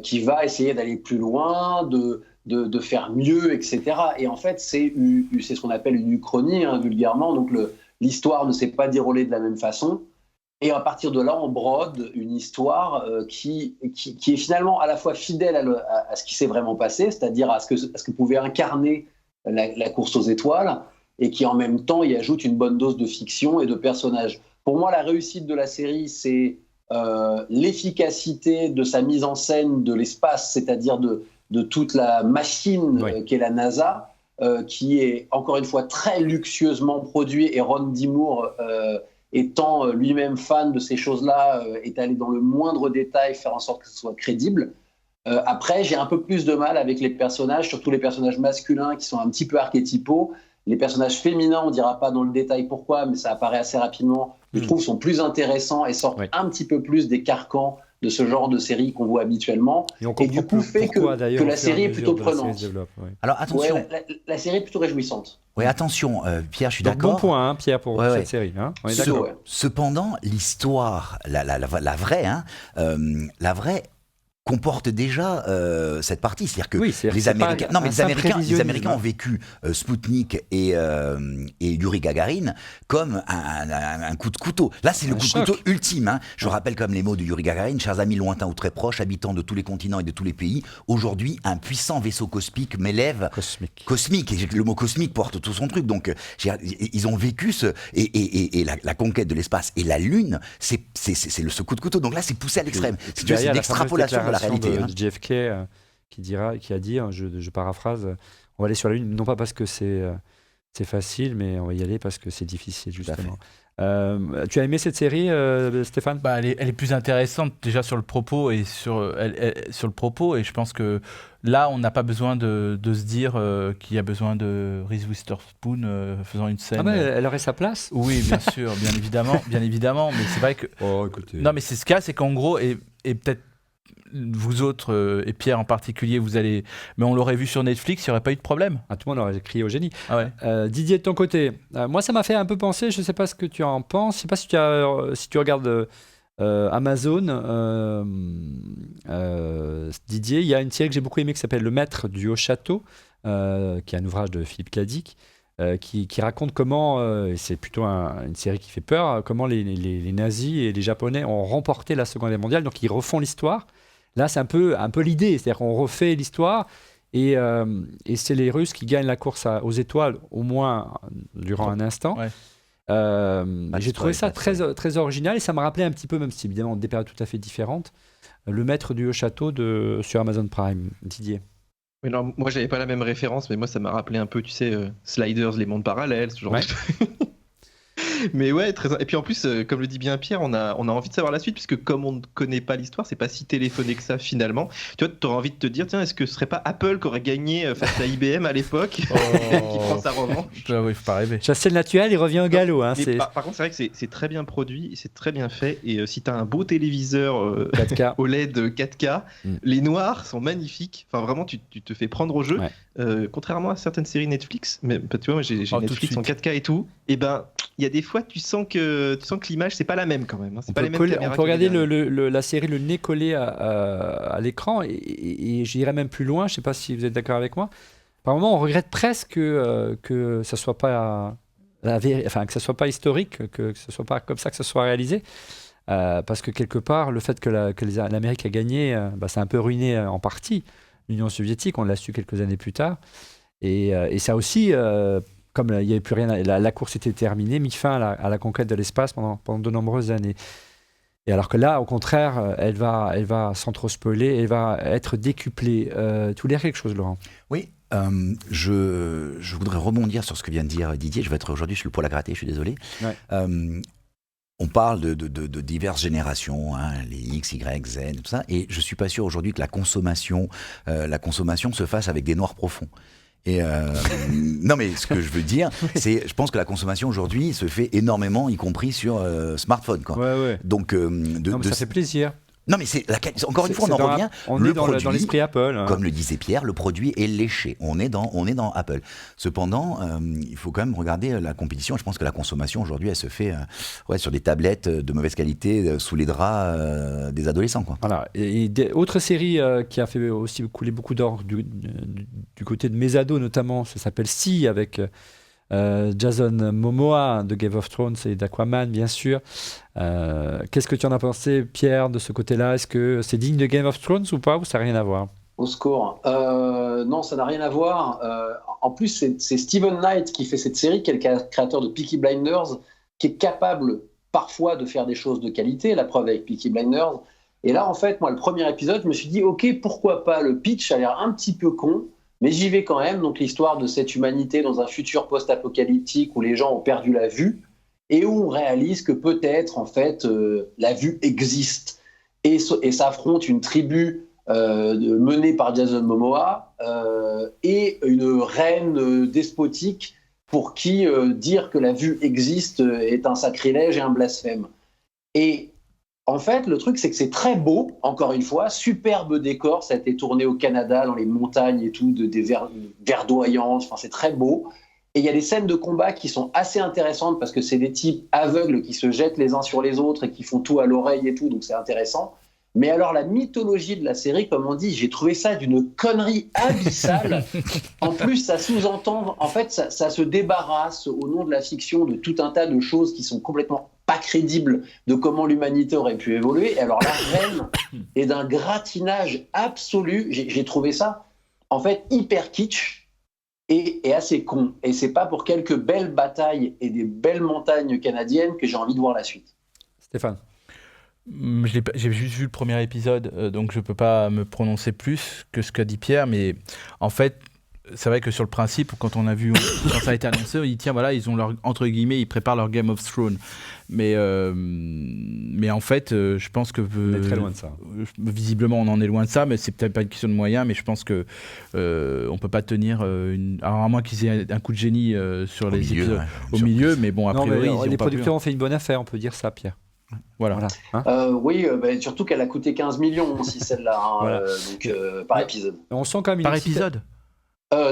qui va essayer d'aller plus loin, de faire mieux, etc. Et en fait, c'est ce qu'on appelle une uchronie, vulgairement. Donc l'histoire ne s'est pas déroulée de la même façon. Et à partir de là, on brode une histoire qui est finalement à la fois fidèle à ce qui s'est vraiment passé, c'est-à-dire à ce que pouvait incarner la course aux étoiles, et qui en même temps y ajoute une bonne dose de fiction et de personnages. Pour moi, la réussite de la série, c'est l'efficacité de sa mise en scène de l'espace, c'est-à-dire de toute la machine qu'est la NASA, qui est encore une fois très luxueusement produit, et Ron D. Moore étant lui-même fan de ces choses-là, est allé dans le moindre détail faire en sorte que ce soit crédible. Après, j'ai un peu plus de mal avec les personnages, surtout les personnages masculins qui sont un petit peu archétypaux. Les personnages féminins, on ne dira pas dans le détail pourquoi, mais ça apparaît assez rapidement, je trouve, sont plus intéressants et sortent un petit peu plus des carcans de ce genre de série qu'on voit habituellement. Et du coup, fait que la série est plutôt prenante. Alors attention. La série est plutôt réjouissante. Oui, attention, Pierre, je suis d'accord. Bon point, Pierre, pour cette série. On est d'accord. Cependant, l'histoire, la vraie comporte déjà cette partie, c'est-à-dire que les Américains ont vécu Spoutnik et Yuri Gagarin comme un coup de couteau. Là, c'est le coup de couteau ultime. Je rappelle comme les mots de Yuri Gagarin: chers amis lointains ou très proches, habitants de tous les continents et de tous les pays, aujourd'hui, un puissant vaisseau cosmique m'élève. Cosmique. Et le mot cosmique porte tout son truc. Donc, ils ont vécu et la conquête de l'espace et la Lune, c'est ce coup de couteau. Donc là, c'est poussé à l'extrême. C'est une extrapolation de la réalité. De JFK qui a dit, je paraphrase, on va aller sur la Lune, non pas parce que c'est c'est facile, mais on va y aller parce que c'est difficile, à fait. justement. Tu as aimé cette série, Stéphane? Bah, elle est plus intéressante déjà sur le propos et sur le propos, et je pense que là on n'a pas besoin de se dire qu'il y a besoin de Reese Witherspoon faisant une scène. Ah ben, elle aurait sa place. Oui, bien sûr, bien évidemment, mais c'est vrai que Oh, écoutez. non, mais c'est ce cas, c'est qu'en gros, et peut-être vous autres et Pierre en particulier, mais on l'aurait vu sur Netflix, il n'y aurait pas eu de problème. Ah, tout le monde aurait crié au génie. Ah ouais. Didier, de ton côté, moi ça m'a fait un peu penser, je ne sais pas ce que tu en penses, je ne sais pas si tu regardes Amazon, Didier, il y a une série que j'ai beaucoup aimée qui s'appelle Le Maître du Haut Château, qui est un ouvrage de Philippe Cadic, qui raconte comment, et c'est plutôt une série qui fait peur, comment les nazis et les Japonais ont remporté la Seconde Guerre mondiale, donc ils refont l'histoire. Là, c'est un peu l'idée, c'est-à-dire qu'on refait l'histoire et c'est les Russes qui gagnent la course aux étoiles, au moins durant un instant. Ouais. J'ai trouvé ça très, très original et ça m'a rappelé un petit peu, même si évidemment des périodes tout à fait différentes, Le Maître du Haut Château sur Amazon Prime. Didier. Mais non, moi j'avais pas la même référence, mais moi ça m'a rappelé un peu, tu sais, Sliders, les mondes parallèles, ce genre de truc. Mais ouais, et puis en plus, comme le dit bien Pierre, on a envie de savoir la suite, puisque comme on ne connaît pas l'histoire, c'est pas si téléphoné que ça finalement. Tu vois, t'aurais envie de te dire, tiens, est-ce que ce serait pas Apple qui aurait gagné face à IBM à l'époque, qui prend sa revanche? Oui, faut pas rêver. Chasser le naturel, il revient au galop. Hein, par contre, c'est vrai que c'est très bien produit, et c'est très bien fait, et si t'as un beau téléviseur 4K. OLED 4K, les noirs sont magnifiques, enfin vraiment, tu te fais prendre au jeu. Ouais. Contrairement à certaines séries Netflix, mais tu vois, moi j'ai Netflix en 4K et tout, et ben il y a des fois tu sens que l'image c'est pas la même quand même. Hein. C'est pas les mêmes caméras. On peut regarder la série le nez collé à l'écran et j'irais même plus loin. Je sais pas si vous êtes d'accord avec moi. Par moment, on regrette presque que ça soit pas que ça soit pas historique, que ce soit pas comme ça que ça soit réalisé. Parce que quelque part, le fait que l'Amérique a gagné, ça a un peu ruiné en partie l'Union soviétique. On l'a su quelques années plus tard. Et ça aussi, comme il n'y avait plus rien, la course était terminée, mis fin à la conquête de l'espace pendant de nombreuses années. Et alors que là, au contraire, elle va sans trop spoiler, elle va être décuplée. Tu voulais dire quelque chose, Laurent? Oui, je voudrais rebondir sur ce que vient de dire Didier. Je vais être aujourd'hui sur le poil à gratter, je suis désolé. Ouais. On parle de diverses générations, hein, les X, Y, Z, tout ça, et je suis pas sûr aujourd'hui que la consommation se fasse avec des noirs profonds. Et non, mais ce que je veux dire, c'est, je pense que la consommation aujourd'hui se fait énormément, y compris sur smartphone, quoi. Ouais. Donc, ça fait plaisir. Non, mais encore une fois, on en revient. On est dans l'esprit Apple. Hein. Comme le disait Pierre, le produit est léché. On est dans Apple. Cependant, il faut quand même regarder la compétition. Je pense que la consommation aujourd'hui, elle se fait sur des tablettes de mauvaise qualité sous les draps des adolescents, quoi. Voilà. Et autre série qui a fait aussi couler beaucoup d'or du côté de mes ados, notamment, ça s'appelle Si, avec Jason Momoa de Game of Thrones et d'Aquaman, bien sûr. Qu'est-ce que tu en as pensé, Pierre, de ce côté-là? Est-ce que c'est digne de Game of Thrones ou pas, ou ça n'a rien à voir? Au secours. Non, ça n'a rien à voir. En plus, c'est Steven Knight qui fait cette série, qui est le créateur de Peaky Blinders, qui est capable parfois de faire des choses de qualité, la preuve avec Peaky Blinders. Et là, en fait, moi, le premier épisode, je me suis dit, ok, pourquoi pas, le pitch a l'air un petit peu con, mais j'y vais quand même. Donc l'histoire de cette humanité dans un futur post-apocalyptique où les gens ont perdu la vue et où on réalise que peut-être, en fait, la vue existe. Et s'affronte une tribu menée par Jason Momoa et une reine despotique pour qui dire que la vue existe est un sacrilège et un blasphème. Et en fait, le truc, c'est que c'est très beau, encore une fois, superbe décor, ça a été tourné au Canada, dans les montagnes et tout, des verdoyantes, enfin, c'est très beau. Et il y a des scènes de combat qui sont assez intéressantes parce que c'est des types aveugles qui se jettent les uns sur les autres et qui font tout à l'oreille et tout, donc c'est intéressant. Mais alors, la mythologie de la série, comme on dit, j'ai trouvé ça d'une connerie abyssale. En plus, ça sous-entend, en fait, ça se débarrasse au nom de la fiction de tout un tas de choses qui sont complètement pas crédibles de comment l'humanité aurait pu évoluer. Et alors, la reine est d'un gratinage absolu. J'ai trouvé ça, en fait, hyper kitsch et assez con. Et c'est pas pour quelques belles batailles et des belles montagnes canadiennes que j'ai envie de voir la suite. Stéphane? J'ai juste vu le premier épisode, donc je peux pas me prononcer plus que ce qu'a dit Pierre, mais en fait, c'est vrai que sur le principe, quand on a vu, quand ça a été annoncé, on dit tiens voilà, ils ont leur, entre guillemets, ils préparent leur Game of Thrones. Mais en fait, je pense que On est très loin de ça. visiblement, on en est loin de ça, mais c'est peut-être pas une question de moyens, mais je pense que on peut pas tenir alors à moins qu'ils aient un coup de génie sur les épisodes au milieu, mais bon, a Non, priori, mais, ils y les ont pas producteurs ont fait une bonne affaire, on peut dire ça, Pierre. Voilà. Hein. Oui, surtout qu'elle a coûté 15 millions aussi, celle-là, hein, Voilà. par épisode. On sent quand même une Par excitation. épisode.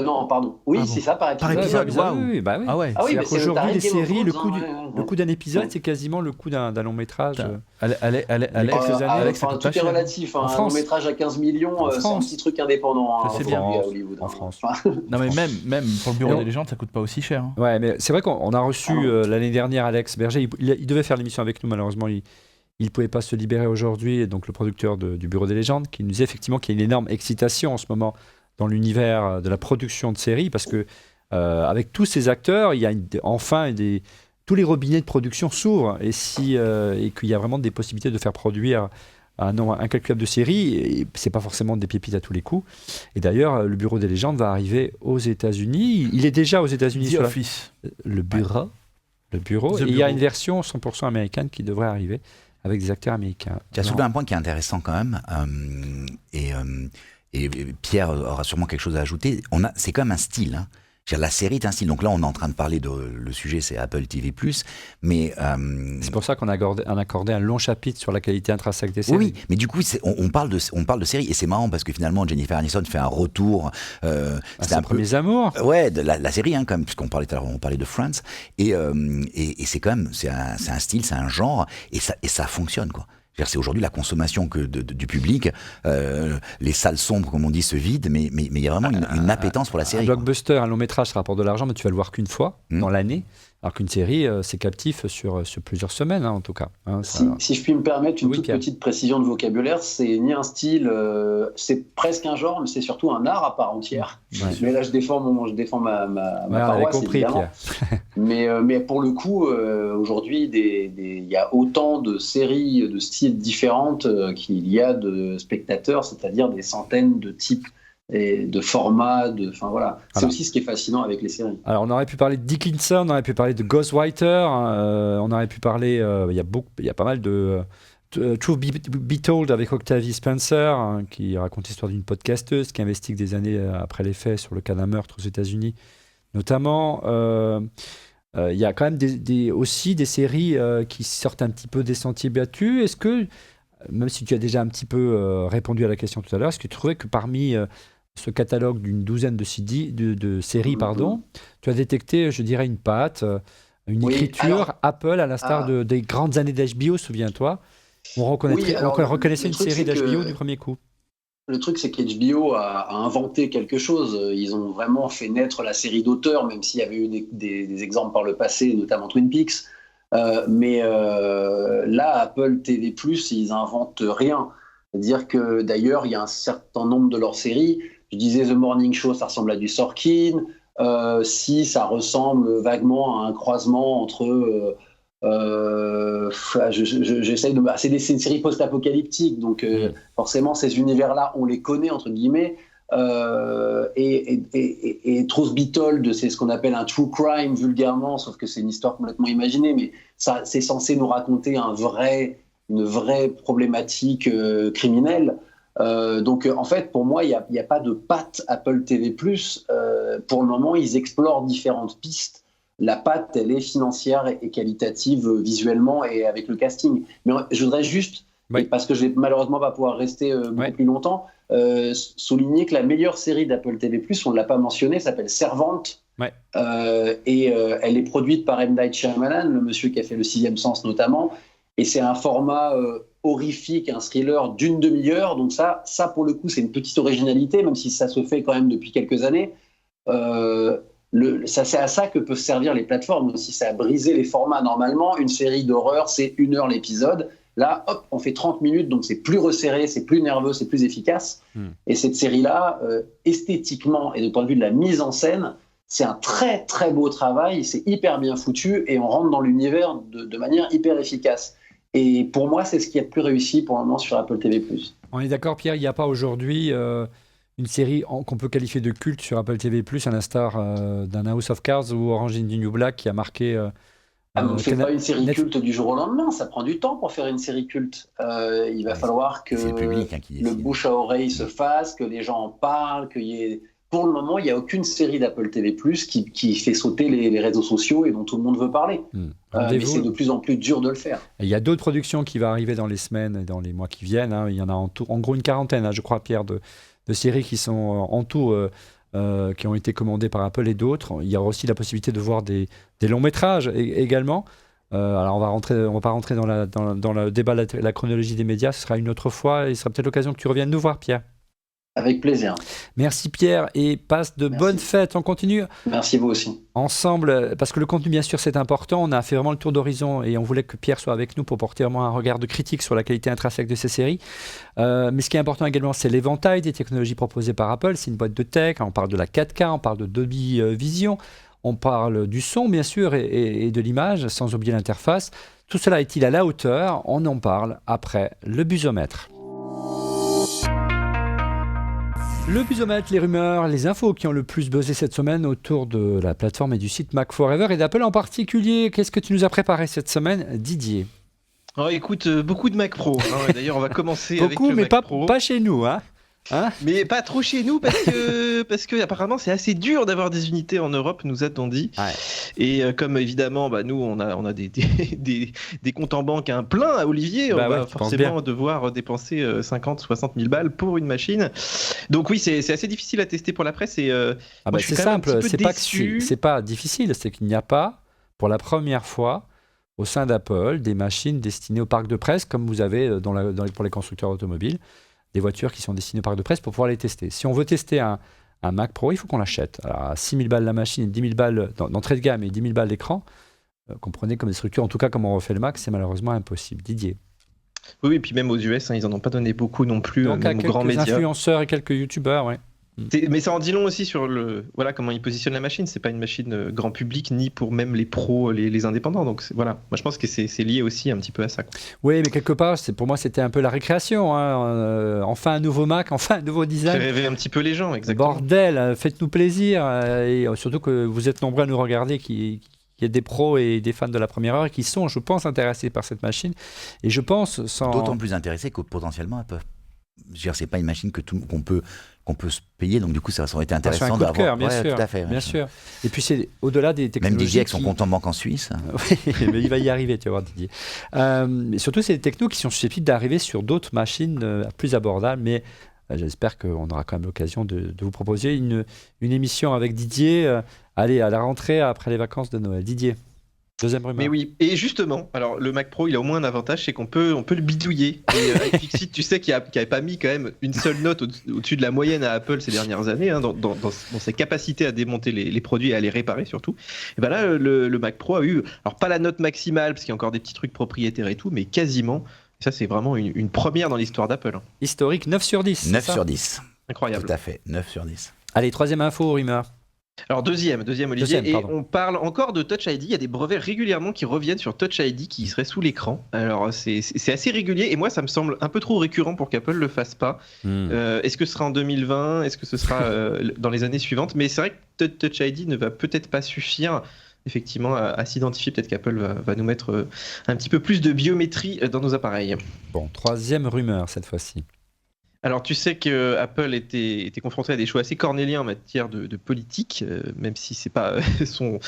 Non, pardon. Oui, Ah bon. c'est ça, par épisode. Par épisode, Ouais, waouh. oui, bah oui. Ah ouais. Ah oui, C'est-à-dire mais c'est le qu'aujourd'hui, tarif les Game of séries, le Thrones, coût, le coût d'un épisode, c'est quasiment le coût d'un long métrage. Alex, ça Enfin, coûte pas tout est cher. relatif. En Un France. long métrage à 15 millions, En c'est un France. petit truc indépendant. Je sais bien. aujourd'hui à Hollywood. En France. Enfin, Non mais même pour le bureau Non. des légendes, ça coûte pas aussi cher. Hein. Ouais, mais c'est vrai qu'on a reçu l'année dernière Alex Berger. Il devait faire l'émission avec nous, malheureusement, il ne pouvait pas se libérer aujourd'hui. Et donc, le producteur du Bureau des légendes, qui nous disait effectivement qu'il y a une énorme excitation en ce moment dans l'univers de la production de séries, parce que avec tous ces acteurs, il y a enfin tous les robinets de production s'ouvrent et qu'il y a vraiment des possibilités de faire produire un nombre incalculable de séries, et c'est pas forcément des pépites à tous les coups. Et d'ailleurs, le Bureau des légendes va arriver aux États-Unis. Il est déjà aux États-Unis. The sur Office. le bureau. Le bureau. The Et il y a Bureau. une version 100% américaine qui devrait arriver avec des acteurs américains. Tu as soulevé un point qui est intéressant quand même, et Pierre aura sûrement quelque chose à ajouter. C'est quand même un style. Hein. La série est un style. Donc là, on est en train de parler le sujet, c'est Apple TV+. Mais C'est pour ça qu'on a accordé un long chapitre sur la qualité intrinsèque des séries. oui, mais du coup, on parle de série, et c'est marrant parce que finalement, Jennifer Aniston fait un retour. C'est un premier amour. Ouais, de la série, hein, quand même, puisqu'on parlait tout à l'heure, on parlait de Friends, et c'est quand même, c'est un style, c'est un genre, et ça fonctionne, quoi. C'est aujourd'hui la consommation du public, les salles sombres, comme on dit, se vident, mais il y a vraiment une appétence pour la série. Un blockbuster, un long métrage, ça rapporte de l'argent, mais tu vas le voir qu'une fois dans l'année. Alors qu'une série, c'est captif sur plusieurs semaines, hein, en tout cas. Hein, si je puis me permettre une toute Pierre. petite précision de vocabulaire, c'est ni un style, c'est presque un genre, mais c'est surtout un art à part entière. Ouais. Mais là, je défends ma on avait paroisse, compris, évidemment. Pierre. Mais pour le coup, aujourd'hui, il y a autant de séries de styles différentes qu'il y a de spectateurs, c'est-à-dire des centaines de types et de formats. Enfin voilà, c'est aussi ce qui est fascinant avec les séries. Alors, on aurait pu parler de Dickinson, on aurait pu parler de Ghostwriter, on aurait pu parler. Il y a pas mal de. Truth Be Told avec Octavie Spencer, hein, qui raconte l'histoire d'une podcasteuse qui investigue des années après les faits sur le cas d'un meurtre aux États-Unis, notamment. Il y a quand même aussi des séries qui sortent un petit peu des sentiers battus. Est-ce que, même si tu as déjà un petit peu répondu à la question tout à l'heure, est-ce que tu trouvais que parmi ce catalogue d'une douzaine de séries, tu as détecté, je dirais, une patte, une écriture alors, Apple, à l'instar des grandes années d'HBO, souviens-toi, on reconnaissait une série d'HBO du premier coup. Le truc, c'est qu'HBO a inventé quelque chose. Ils ont vraiment fait naître la série d'auteurs, même s'il y avait eu des exemples par le passé, notamment Twin Peaks. Mais là, Apple TV+, ils inventent rien. C'est-à-dire que d'ailleurs, il y a un certain nombre de leurs séries. Je disais The Morning Show, ça ressemble à du Sorkin. Si ça ressemble vaguement à un croisement entre j'essaye de. C'est une série post-apocalyptique, donc forcément ces univers-là, on les connaît entre guillemets. Et Truth Be Told, c'est ce qu'on appelle un true crime vulgairement, sauf que c'est une histoire complètement imaginée, mais ça, c'est censé nous raconter une vraie problématique criminelle. Donc en fait, pour moi, il n'y a pas de patte Apple TV+. Pour le moment, ils explorent différentes pistes. La patte, elle est financière et qualitative visuellement et avec le casting. Mais je voudrais juste, parce que je vais malheureusement pas pouvoir rester beaucoup plus longtemps, souligner que la meilleure série d'Apple TV+, on ne l'a pas mentionné, s'appelle Servante. Et elle est produite par M. Night Shyamalan, le monsieur qui a fait Le Sixième Sens notamment. Et c'est un format horrifique, un thriller d'une demi-heure. Donc ça, pour le coup, c'est une petite originalité, même si ça se fait quand même depuis quelques années. C'est à ça que peuvent servir les plateformes aussi, c'est à briser les formats. Normalement, une série d'horreur, c'est 1 heure l'épisode. Là, hop, on fait 30 minutes, donc c'est plus resserré, c'est plus nerveux, c'est plus efficace. Et cette série-là, esthétiquement et du point de vue de la mise en scène, c'est un très très beau travail, c'est hyper bien foutu et on rentre dans l'univers de manière hyper efficace. Et pour moi, c'est ce qui est le plus réussi pour le moment sur Apple TV+. On est d'accord, Pierre, il n'y a pas aujourd'hui une série qu'on peut qualifier de culte sur Apple TV+, à l'instar d'un House of Cards ou Orange is the New Black qui a marqué... on ne fait pas une série culte du jour au lendemain, ça prend du temps pour faire une série culte. Il va falloir que le public qui décide. Le bouche à oreille se fasse, que les gens en parlent, qu'il y ait... Pour le moment, il n'y a aucune série d'Apple TV+, qui fait sauter les réseaux sociaux et dont tout le monde veut parler. Mais c'est de plus en plus dur de le faire. Il y a d'autres productions qui vont arriver dans les semaines et dans les mois qui viennent. Il y en a en gros une quarantaine, je crois, Pierre, de séries qui sont en tout... qui ont été commandés par Apple et d'autres. Il y aura aussi la possibilité de voir des longs métrages également. Alors on va pas rentrer dans le débat de la chronologie des médias, ce sera une autre fois et ce sera peut-être l'occasion que tu reviennes nous voir, Pierre. Avec plaisir. Merci Pierre et passe de bonnes fêtes. On continue. Merci vous aussi. Ensemble, parce que le contenu bien sûr c'est important, on a fait vraiment le tour d'horizon et on voulait que Pierre soit avec nous pour porter vraiment un regard de critique sur la qualité intrinsèque de ces séries. Mais ce qui est important également c'est l'éventail des technologies proposées par Apple. C'est une boîte de tech, on parle de la 4K, on parle de Dolby Vision, on parle du son bien sûr et de l'image, sans oublier l'interface. Tout cela est-il à la hauteur? On en parle après le busomètre. Le busomètre, les rumeurs, les infos qui ont le plus buzzé cette semaine autour de la plateforme et du site Mac Forever et d'Apple en particulier. Qu'est-ce que tu nous as préparé cette semaine, Didier? Écoute, beaucoup de Mac Pro. D'ailleurs, on va commencer avec le Mac Pro. Beaucoup, mais pas chez nous. Mais pas trop chez nous parce que apparemment c'est assez dur d'avoir des unités en Europe, nous a-t-on dit. Ouais. Et comme évidemment, nous on a des comptes en banque plein à Olivier, on va forcément devoir dépenser 50-60 000 balles pour une machine. Donc oui, c'est assez difficile à tester pour la presse. Et c'est simple, c'est pas difficile, c'est qu'il n'y a pas pour la première fois au sein d'Apple des machines destinées au parc de presse comme vous avez pour les constructeurs automobiles. Des voitures qui sont destinées au parc de presse pour pouvoir les tester. Si on veut tester un Mac Pro, il faut qu'on l'achète. Alors, à 6 000 balles la machine, 10 000 balles d'entrée de gamme et 10 000 balles l'écran, comprenez comme des structures, en tout cas comme on refait le Mac, c'est malheureusement impossible. Didier. Oui, et puis même aux US, ils n'en ont pas donné beaucoup non plus. Donc à quelques influenceurs et quelques youtubeurs, ouais. Mais ça en dit long aussi sur comment ils positionnent la machine. C'est pas une machine grand public ni pour même les pros, les indépendants. Donc moi je pense que c'est lié aussi un petit peu à ça. Oui, mais quelque part, pour moi c'était un peu la récréation. Enfin un nouveau Mac, enfin un nouveau design. Fait rêver un petit peu les gens, exactement. Bordel, faites-nous plaisir et surtout que vous êtes nombreux à nous regarder qui y a des pros et des fans de la première heure qui sont, je pense, intéressés par cette machine. Et je pense d'autant plus intéressés que potentiellement elles peuvent. Je veux dire, c'est pas une machine qu'on peut se payer, donc du coup ça aurait été intéressant d'avoir. Cœur, bien sûr, tout à fait, bien sûr. Et puis c'est au-delà des technologies. Même Didier avec son compte en banque en Suisse. Oui, mais il va y arriver, tu vas voir Didier. Mais surtout c'est des technos qui sont susceptibles d'arriver sur d'autres machines plus abordables, mais j'espère qu'on aura quand même l'occasion de vous proposer une émission avec Didier. Allez, à la rentrée après les vacances de Noël. Didier. Deuxième rumeur. Mais oui, et justement, alors le Mac Pro, il a au moins un avantage, c'est qu'on peut le bidouiller. Et iFixit, tu sais, qui avait pas mis quand même une seule note au-dessus de la moyenne à Apple ces dernières années, dans sa capacité à démonter les produits et à les réparer surtout. Et là, le Mac Pro a eu, alors pas la note maximale, parce qu'il y a encore des petits trucs propriétaires et tout, mais quasiment. Et ça, c'est vraiment une première dans l'histoire d'Apple. Historique, 9 sur 10. 9 sur 10. Incroyable. Tout à fait, 9 sur 10. Allez, troisième info, rumeur. Alors deuxième Olivier, on parle encore de Touch ID, il y a des brevets régulièrement qui reviennent sur Touch ID qui seraient sous l'écran. Alors c'est assez régulier et moi ça me semble un peu trop récurrent pour qu'Apple le fasse pas. Est-ce que ce sera en 2020? Est-ce que ce sera dans les années suivantes? Mais c'est vrai que Touch ID ne va peut-être pas suffire effectivement à s'identifier. Peut-être qu'Apple va nous mettre un petit peu plus de biométrie dans nos appareils. Bon, troisième rumeur cette fois-ci. Alors, tu sais que Apple était confronté à des choix assez cornéliens en matière de politique, même si c'est pas ce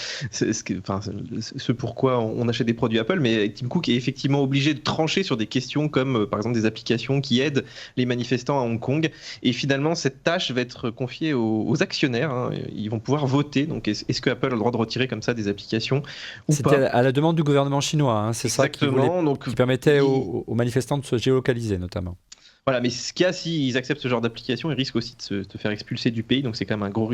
pourquoi on achète des produits Apple, mais Tim Cook est effectivement obligé de trancher sur des questions comme, par exemple, des applications qui aident les manifestants à Hong Kong. Et finalement, cette tâche va être confiée aux actionnaires. Ils vont pouvoir voter. Donc, est-ce que Apple a le droit de retirer comme ça des applications ou pas? C'était à la demande du gouvernement chinois. C'est ça qui permettait aux manifestants de se géolocaliser, notamment. Voilà, mais ce qu'il y a, s'ils acceptent ce genre d'application, ils risquent aussi de se faire expulser du pays, donc c'est quand même un gros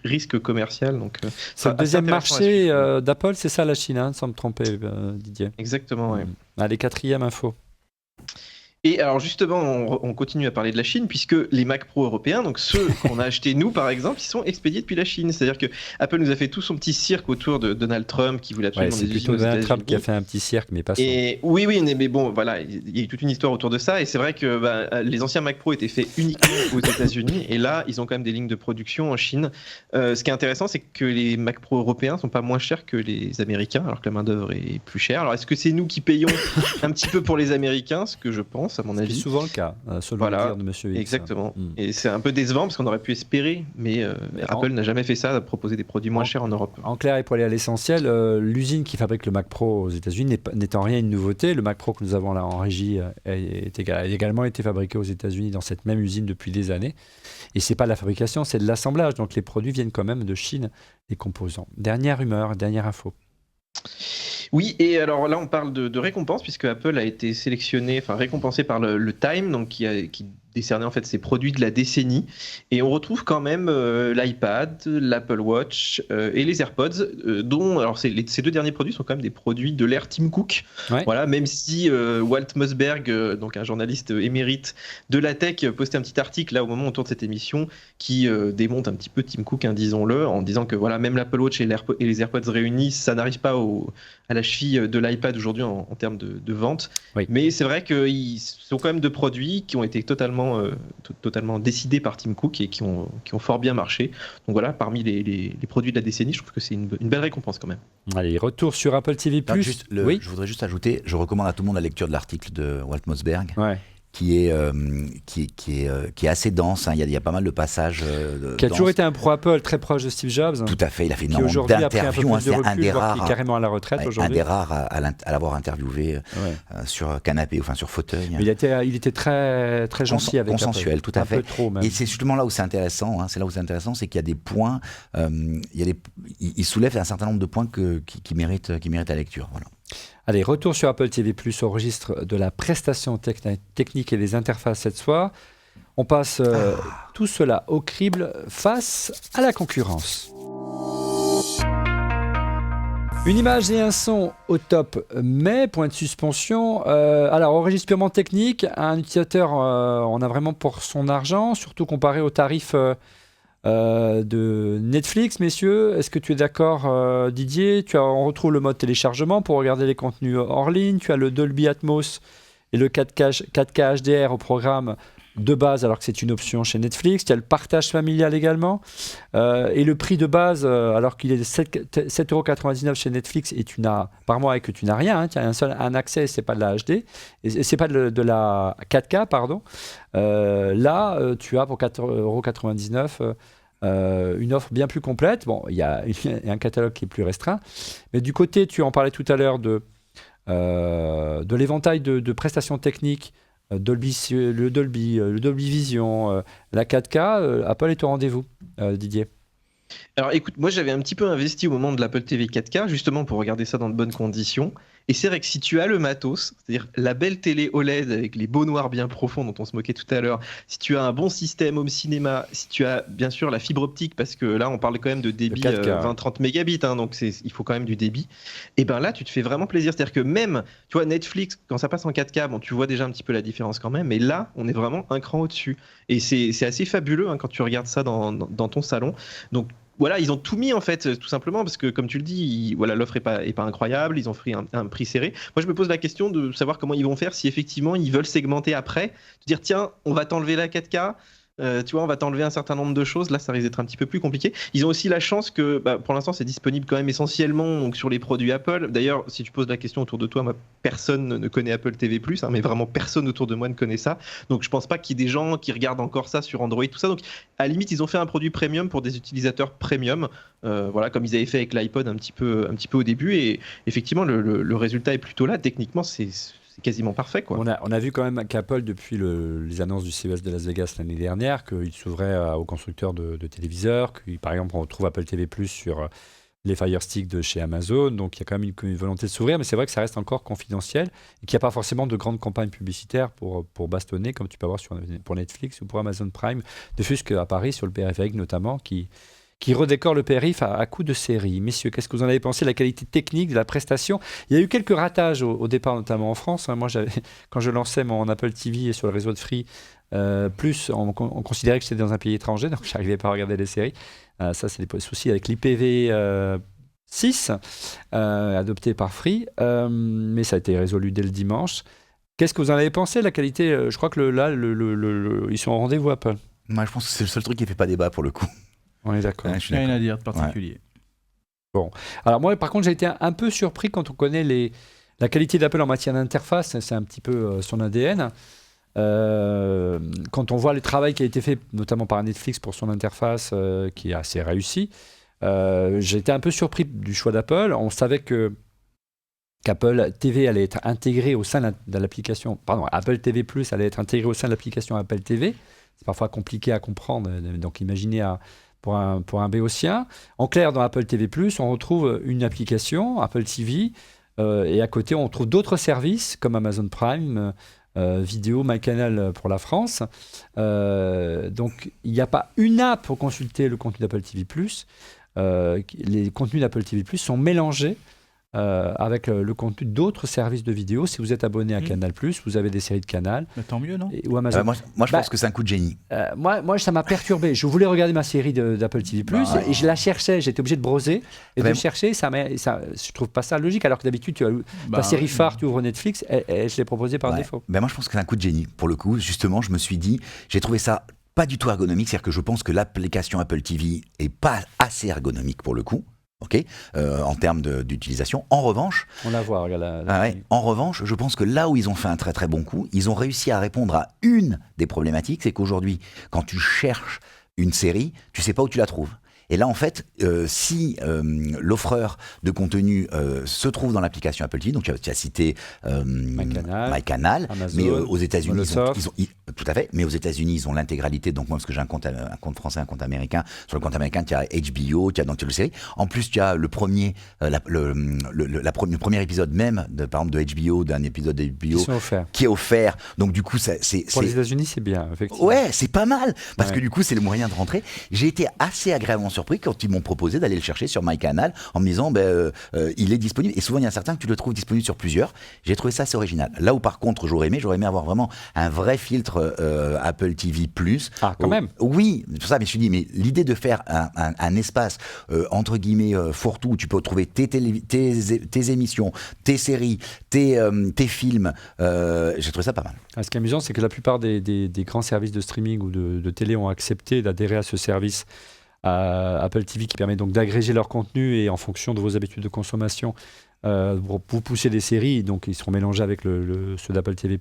risque commercial. Donc, c'est le deuxième marché d'Apple, c'est ça la Chine, sans me tromper, Didier. Exactement, oui. Allez, quatrième info. Et alors justement, on continue à parler de la Chine puisque les Mac Pro européens, donc ceux qu'on a achetés nous par exemple, ils sont expédiés depuis la Chine. C'est-à-dire que Apple nous a fait tout son petit cirque autour de Donald Trump qui voulait absolument Ouais, c'est des usines plutôt aux Donald Trump qui a États-Unis. fait un petit cirque, mais passons. Et oui, mais bon, voilà, il y a eu toute une histoire autour de ça. Et c'est vrai que les anciens Mac Pro étaient faits uniquement aux États-Unis. Et là, ils ont quand même des lignes de production en Chine. Ce qui est intéressant, c'est que les Mac Pro européens sont pas moins chers que les Américains, alors que la main-d'œuvre est plus chère. Alors, est-ce que c'est nous qui payons un petit peu pour les Américains, ce que je pense, à mon C'est avis? souvent le cas, selon Voilà, le dire de Monsieur X. Exactement. Mm. Et c'est un peu décevant parce qu'on aurait pu espérer, mais Apple n'a jamais fait ça, proposer des produits moins chers en Europe. En clair, et pour aller à l'essentiel, l'usine qui fabrique le Mac Pro aux États-Unis n'est en rien une nouveauté. Le Mac Pro que nous avons là en régie a également été fabriqué aux États-Unis dans cette même usine depuis des années. Et c'est pas de la fabrication, c'est de l'assemblage. Donc les produits viennent quand même de Chine, les composants. Dernière rumeur, dernière info. Oui, et alors là, on parle de récompense, puisque Apple a été sélectionné, enfin récompensé par le Time, donc qui décernait en fait ses produits de la décennie. Et on retrouve quand même l'iPad, l'Apple Watch et les AirPods, dont alors ces deux derniers produits sont quand même des produits de l'ère Tim Cook. Ouais. Voilà, même si Walt Mossberg, donc un journaliste émérite de la tech, postait un petit article là au moment autour de cette émission qui démonte un petit peu Tim Cook, hein, disons-le, en disant que voilà, même l'Apple Watch et les AirPods réunis, ça n'arrive pas à la cheville de l'iPad aujourd'hui en termes de vente. Oui. Mais c'est vrai qu'ils sont quand même deux produits qui ont été totalement décidés par Tim Cook et qui ont fort bien marché. Donc voilà, parmi les produits de la décennie, je trouve que c'est une belle récompense quand même. Allez, retour sur Apple TV+. Non, Oui. Je voudrais juste ajouter, je recommande à tout le monde la lecture de l'article de Walt Mossberg, Ouais. qui est assez dense. Hein. Il y a pas mal de passages. Qui a denses. toujours été un pro Apple très proche de Steve Jobs. Tout à fait. Il a fait Qui énormément aujourd'hui a pris un peu d'interviews. plus de C'est un recul, des voire qui est rares. carrément à la retraite Ouais, un aujourd'hui. des rares à l'avoir interviewé Ouais. sur canapé, enfin sur fauteuil. Mais il était très, très gentil avec consensuel, Apple. tout à Un fait. peu trop même. Et c'est justement là où c'est intéressant. Hein, c'est là où c'est intéressant, c'est qu'il y a des points. Il soulève un certain nombre de points qui méritent la lecture. Voilà. Allez, retour sur Apple TV+, au registre de la prestation technique et des interfaces cette fois. On passe tout cela au crible face à la concurrence. Une image et un son au top, mais point de suspension. Alors, au registre purement technique, un utilisateur on a vraiment pour son argent, surtout comparé aux tarifs de Netflix, messieurs. Est-ce que tu es d'accord, Didier? On retrouve le mode téléchargement pour regarder les contenus hors ligne. Tu as le Dolby Atmos et le 4K HDR au programme de base, alors que c'est une option chez Netflix. Tu as le partage familial également. Et le prix de base, alors qu'il est de 7,99€ chez Netflix et par mois et que tu n'as rien, hein, tu as un accès, c'est pas de la HD, et c'est pas de la 4K, pardon. Là, tu as pour 4,99€ une offre bien plus complète. Bon, il y a un catalogue qui est plus restreint. Mais du côté, tu en parlais tout à l'heure de l'éventail de prestations techniques, le Dolby Vision, la 4K, Apple est au rendez-vous, Didier. Alors écoute, moi j'avais un petit peu investi au moment de l'Apple TV 4K justement pour regarder ça dans de bonnes conditions. Et c'est vrai que si tu as le matos, c'est-à-dire la belle télé OLED avec les beaux noirs bien profonds dont on se moquait tout à l'heure, si tu as un bon système home cinéma, si tu as bien sûr la fibre optique, parce que là on parle quand même de débit 20-30 mégabits, hein, donc il faut quand même du débit, et ben là tu te fais vraiment plaisir. C'est-à-dire que même, tu vois, Netflix, quand ça passe en 4K, bon, tu vois déjà un petit peu la différence quand même, mais là on est vraiment un cran au-dessus. Et c'est assez fabuleux hein, quand tu regardes ça dans ton salon. Donc voilà, ils ont tout mis en fait, tout simplement, parce que comme tu le dis, voilà, l'offre est pas incroyable, ils ont pris un prix serré. Moi, je me pose la question de savoir comment ils vont faire si effectivement ils veulent segmenter après, de dire tiens, on va t'enlever la 4K. Tu vois, on va t'enlever un certain nombre de choses. Là, ça risque d'être un petit peu plus compliqué. Ils ont aussi la chance que, pour l'instant, c'est disponible quand même essentiellement donc, sur les produits Apple. D'ailleurs, si tu poses la question autour de toi, moi, personne ne connaît Apple TV+, hein, mais vraiment personne autour de moi ne connaît ça. Donc, je pense pas qu'il y ait des gens qui regardent encore ça sur Android, tout ça. Donc, à la limite, ils ont fait un produit premium pour des utilisateurs premium. Voilà, comme ils avaient fait avec l'iPod un petit peu au début. Et effectivement, le résultat est plutôt là. Techniquement, c'est quasiment parfait, quoi. On a vu quand même qu'Apple, depuis les annonces du CES de Las Vegas l'année dernière, qu'il s'ouvrait aux constructeurs de téléviseurs, par exemple on retrouve Apple TV+, sur les Fire Stick de chez Amazon, donc il y a quand même une volonté de s'ouvrir, mais c'est vrai que ça reste encore confidentiel et qu'il n'y a pas forcément de grandes campagnes publicitaires pour bastonner, comme tu peux avoir pour Netflix ou pour Amazon Prime, de plus qu'à Paris, sur le périphérique notamment, qui qui redécore le périph' à coups de série. Messieurs, qu'est-ce que vous en avez pensé de la qualité technique, de la prestation? Il y a eu quelques ratages au départ, notamment en France. Moi, quand je lançais mon Apple TV sur le réseau de Free, plus on considérait que j'étais dans un pays étranger, donc je n'arrivais pas à regarder les séries. Ça, c'est des soucis avec l'IPv 6, adopté par Free, mais ça a été résolu dès le dimanche. Qu'est-ce que vous en avez pensé, la qualité? Je crois que là, ils sont au rendez-vous, Apple. Moi, je pense que c'est le seul truc qui fait pas débat pour le coup. On est d'accord. Ouais, je suis Rien d'accord. à dire de particulier. Bon. Alors moi, par contre, j'ai été un peu surpris quand on connaît la qualité d'Apple en matière d'interface. C'est un petit peu son ADN. Quand on voit le travail qui a été fait, notamment par Netflix pour son interface, qui est assez réussi, j'ai été un peu surpris du choix d'Apple. On savait qu'Apple TV allait être intégré au sein de l'application, Apple TV Plus allait être intégré au sein de l'application Apple TV. C'est parfois compliqué à comprendre, donc imaginez pour un béotien. En clair, dans Apple TV Plus, on retrouve une application, Apple TV, et à côté, on retrouve d'autres services comme Amazon Prime, Vidéo, MyCanal pour la France. Donc, il n'y a pas une app pour consulter le contenu d'Apple TV Plus. Les contenus d'Apple TV Plus sont mélangés avec le contenu d'autres services de vidéo. Si vous êtes abonné à Canal+, vous avez des séries de Canal. Mais tant mieux, non? Ou Amazon. Moi, je pense que c'est un coup de génie. Moi, ça m'a perturbé. Je voulais regarder ma série d'Apple TV+, et je la cherchais. J'étais obligé de browser et de chercher. Je trouve pas ça logique, alors que d'habitude, tu as ta série phare, tu ouvres Netflix, et je l'ai proposée par défaut. Moi, je pense que c'est un coup de génie. Pour le coup, justement, je me suis dit, j'ai trouvé ça pas du tout ergonomique. C'est-à-dire que je pense que l'application Apple TV est pas assez ergonomique pour le coup. En termes d'utilisation. En revanche, on la voit, regarde en revanche, je pense que là où ils ont fait un très très bon coup, ils ont réussi à répondre à une des problématiques, c'est qu'aujourd'hui, quand tu cherches une série, tu sais pas où tu la trouves. Et là, en fait, si l'offreur de contenu se trouve dans l'application Apple TV, donc tu as cité MyCanal, Amazon, mais aux États-Unis, Microsoft. tout à fait. Mais aux États-Unis, ils ont l'intégralité. Donc moi, parce que j'ai un compte français, un compte américain. Sur le compte américain, tu as HBO, tu as donc les séries. En plus, tu as le premier épisode même, par exemple, de HBO, d'un épisode de HBO qui est offert. Donc du coup, pour les États-Unis, c'est bien, effectivement. Ouais, c'est pas mal parce que du coup, c'est le moyen de rentrer. J'ai été assez agréablement surpris quand ils m'ont proposé d'aller le chercher sur MyCanal en me disant il est disponible, et souvent il y a certains que tu le trouves disponible sur plusieurs. J'ai trouvé ça assez original. Là où par contre j'aurais aimé avoir vraiment un vrai filtre Apple TV+. Quand même. Oui, c'est pour ça, mais je me suis dit, mais l'idée de faire un espace entre guillemets fourre-tout où tu peux trouver tes émissions, tes séries, tes films, j'ai trouvé ça pas mal. Ce qui est amusant, c'est que la plupart des grands services de streaming ou de télé ont accepté d'adhérer à ce service Apple TV, qui permet donc d'agréger leur contenu, et en fonction de vos habitudes de consommation, vous poussez des séries, donc ils seront mélangés avec ceux d'Apple TV+.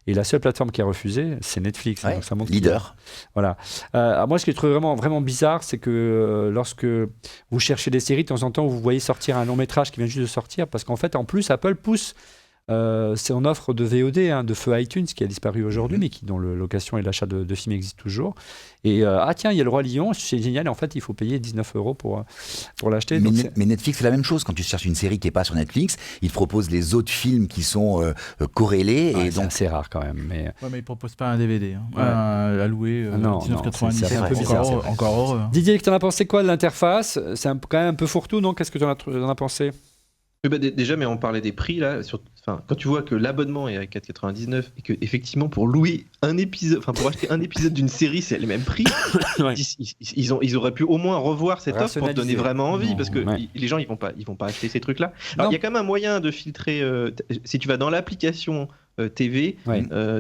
Et la seule plateforme qui a refusé, c'est Netflix. Ouais, donc ça montre leader. Voilà. Moi, ce que je trouve vraiment, vraiment bizarre, c'est que lorsque vous cherchez des séries, de temps en temps, vous voyez sortir un long métrage qui vient juste de sortir, parce qu'en fait, en plus, Apple pousse son offre de VOD, de feu iTunes, qui a disparu aujourd'hui, mais dont la location et l'achat de films existent toujours. Et tiens, il y a le Roi Lion, c'est génial, et en fait, il faut payer 19 € pour l'acheter. Mais Netflix, c'est la même chose. Quand tu cherches une série qui n'est pas sur Netflix, ils te proposent les autres films qui sont corrélés. Ouais, et donc c'est rare quand même. Mais ils ne proposent pas un DVD à louer. Non, 19,90. c'est un peu bizarre. Encore heureux. Didier, tu en as pensé quoi de l'interface? C'est quand même un peu fourre-tout, non? Qu'est-ce que tu en as pensé? Déjà, mais on parlait des prix là. Quand tu vois que l'abonnement est à 4,99 et que effectivement pour louer un épisode, pour acheter un épisode d'une série, c'est le même prix. Ouais. Ils auraient pu au moins revoir cette offre pour te donner vraiment envie, parce que les gens ils vont pas acheter ces trucs là. Alors il y a quand même un moyen de filtrer. Si tu vas dans l'application TV,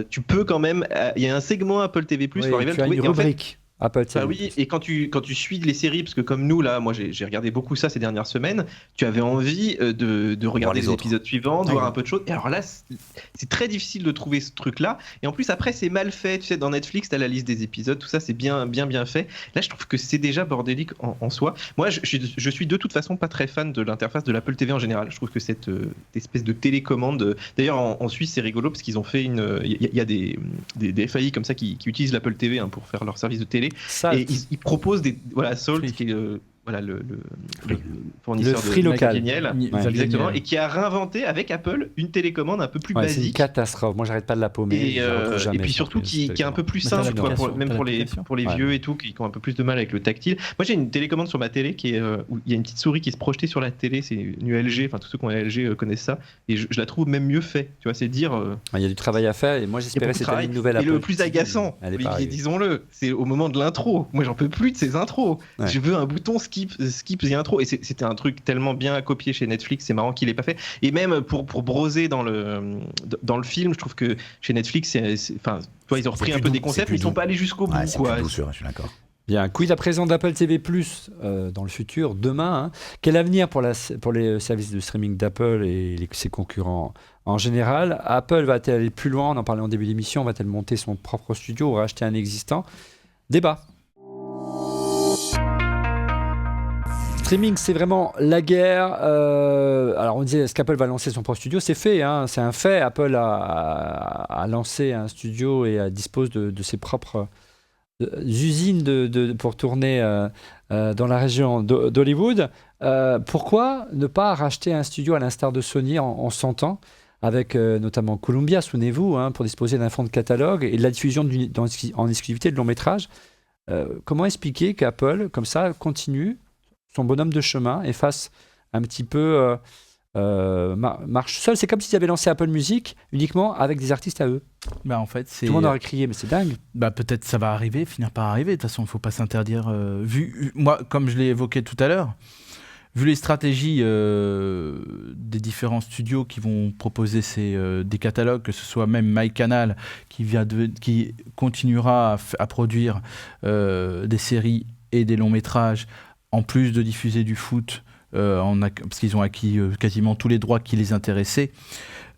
tu peux quand même. Il y a un segment Apple TV+. Tu as une rubrique. Apple TV. Oui, et quand tu suis les séries, parce que comme nous là, moi j'ai regardé beaucoup ça ces dernières semaines, tu avais envie de regarder les épisodes suivants, de voir un peu de choses. Et alors là, c'est très difficile de trouver ce truc-là. Et en plus après c'est mal fait. Tu sais, dans Netflix, t'as la liste des épisodes, tout ça c'est bien fait. Là, je trouve que c'est déjà bordélique en soi. Moi, je suis de toute façon pas très fan de l'interface de l'Apple TV en général. Je trouve que cette espèce de télécommande. D'ailleurs, en Suisse, c'est rigolo parce qu'ils ont fait il y a des FAI comme ça qui utilisent l'Apple TV pour faire leur service de télé. Et ils proposent Salt, qui est voilà, le Free. fournisseur Le Free de local. Valganiel, Ouais. exactement, et qui a réinventé avec Apple une télécommande un peu plus Ouais, c'est une basique. catastrophe. Moi, j'arrête pas de la paumer. Et, je la retrouve jamais, et puis cette surtout qui est un peu plus Mais t'as simple, quoi, l'application, même t'as pour les l'application. Ouais. vieux et tout, qui ont un peu plus de mal avec le tactile. Moi j'ai une télécommande sur ma télé qui est, où il y a une petite souris qui se projetait sur la télé, c'est une LG, enfin tous ceux qui ont une LG connaissent ça, et je la trouve même mieux fait, tu vois, c'est dire... Il y a du travail à faire et moi il y a j'espérais beaucoup que de c'était travail. une nouvelle Et Apple le plus TV. agaçant, Elle est pas Olivier, arrivée. disons-le, c'est au moment de l'intro. Moi j'en peux plus de ces intros. Ouais. Je veux un bouton skip the intro. Et c'était un truc tellement bien copié chez Netflix, c'est marrant qu'il l'ait pas fait. Et même pour broser dans le film, je trouve que chez Netflix, enfin, toi, ils ont repris plus un peu doux, des c'est concepts, plus mais ils sont doux. pas allés jusqu'au bout, Ouais, c'est quoi. plus doux, je suis d'accord. Bien, quid à présent d'Apple TV+, dans le futur, demain, hein. Quel avenir pour les services de streaming d'Apple et ses concurrents en général? Apple va-t-elle aller plus loin? On en parlait en début d'émission. Va-t-elle monter son propre studio ou racheter un existant? Débat. Streaming, c'est vraiment la guerre. Alors on disait, est-ce qu'Apple va lancer son propre studio? C'est fait, hein, c'est un fait. Apple a lancé un studio et dispose de ses propres usines pour tourner dans la région d'Hollywood. Pourquoi ne pas racheter un studio à l'instar de Sony en 100 ans, avec notamment Columbia, souvenez-vous, hein, pour disposer d'un fonds de catalogue et de la diffusion en exclusivité de longs métrages? Comment expliquer qu'Apple, comme ça, continue son bonhomme de chemin et fasse un petit peu marche seul? C'est comme s'ils avaient lancé Apple Music uniquement avec des artistes à eux. Bah, en fait, Tout le monde aurait crié, mais c'est dingue. Bah, peut-être ça va arriver, finir par arriver. De toute façon, il ne faut pas s'interdire. Moi, comme je l'ai évoqué tout à l'heure, vu les stratégies des différents studios qui vont proposer des catalogues, que ce soit même MyCanal qui continuera à produire des séries et des longs métrages, en plus de diffuser du foot, parce qu'ils ont acquis quasiment tous les droits qui les intéressaient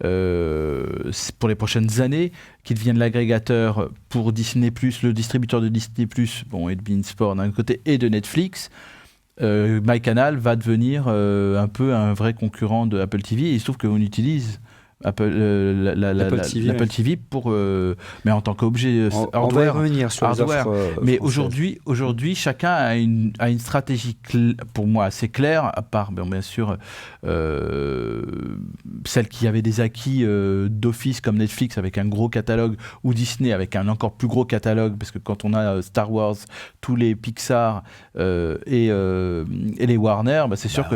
pour les prochaines années, qu'ils deviennent l'agrégateur pour Disney+, le distributeur de Disney+, bon, et de beIN Sport d'un côté, et de Netflix. MyCanal va devenir un peu un vrai concurrent de Apple TV, et il se trouve qu'on utilise l'Apple TV pour, mais en tant qu'objet On va y hardware. revenir sur les offres Mais françaises. aujourd'hui, chacun a une stratégie pour moi assez claire, à part bien sûr celle qui avait des acquis d'office comme Netflix avec un gros catalogue, ou Disney avec un encore plus gros catalogue, parce que quand on a Star Wars, tous les Pixar et les Warner, c'est sûr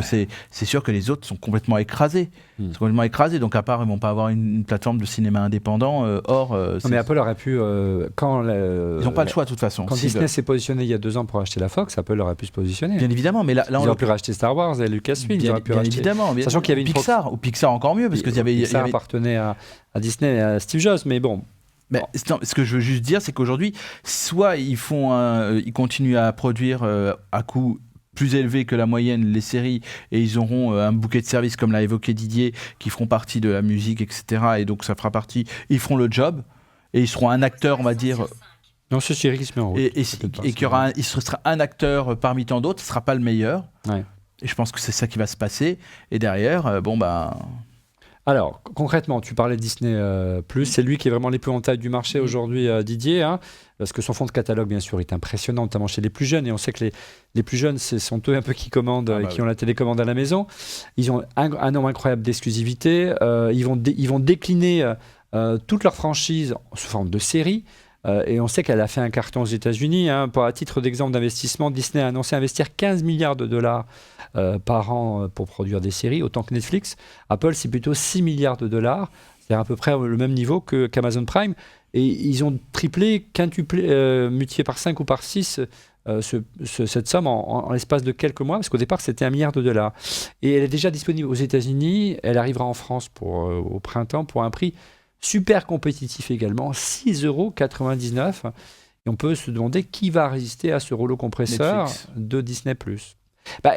que les autres sont complètement écrasés. Donc à part, ils vont pas avoir une plateforme de cinéma indépendant. Non, mais Apple aurait pu ils n'ont pas le choix de toute façon. Quand Disney s'est positionné il y a 2 ans pour acheter la Fox, Apple aurait pu se positionner. Bien évidemment, mais là Ils auraient pu racheter Star Wars et Lucasfilm. Ils auraient pu racheter. Évidemment, Sachant qu'il y avait une Pixar, ou Pixar encore mieux, parce que Pixar appartenait à Disney et à Steve Jobs, mais bon. Mais ce que je veux juste dire, c'est qu'aujourd'hui, soit ils continuent à produire à coût plus élevé que la moyenne les séries, et ils auront un bouquet de services, comme l'a évoqué Didier, qui feront partie de la musique, etc. Et donc ça fera partie, ils feront le job, et ils seront un acteur, on va dire. Non, ce Cyril qui se met en route. Et qu'il y aura il sera un acteur parmi tant d'autres, ce ne sera pas le meilleur. Ouais. Et je pense que c'est ça qui va se passer. Et derrière, Alors, concrètement, tu parlais de Disney+, c'est lui qui est vraiment l'épouvantail du marché aujourd'hui, Didier, hein, parce que son fonds de catalogue, bien sûr, est impressionnant, notamment chez les plus jeunes, et on sait que les plus jeunes, ce sont eux un peu qui commandent, qui ont la télécommande à la maison. Ils ont un nombre incroyable d'exclusivité, ils vont décliner toute leur franchise sous forme de séries, et on sait qu'elle a fait un carton aux États-Unis. Hein. À titre d'exemple d'investissement, Disney a annoncé investir 15 milliards de dollars par an pour produire des séries, autant que Netflix. Apple, c'est plutôt 6 milliards de dollars, c'est-à-dire à peu près le même niveau qu'Amazon Prime. Et ils ont triplé, quintuplé, multiplié par 5 ou par 6 cette somme en l'espace de quelques mois, parce qu'au départ, c'était 1 milliard de dollars. Et elle est déjà disponible aux États-Unis, elle arrivera en France au printemps pour un prix super compétitif également, 6,99 €. Et on peut se demander qui va résister à ce rouleau compresseur de Disney+.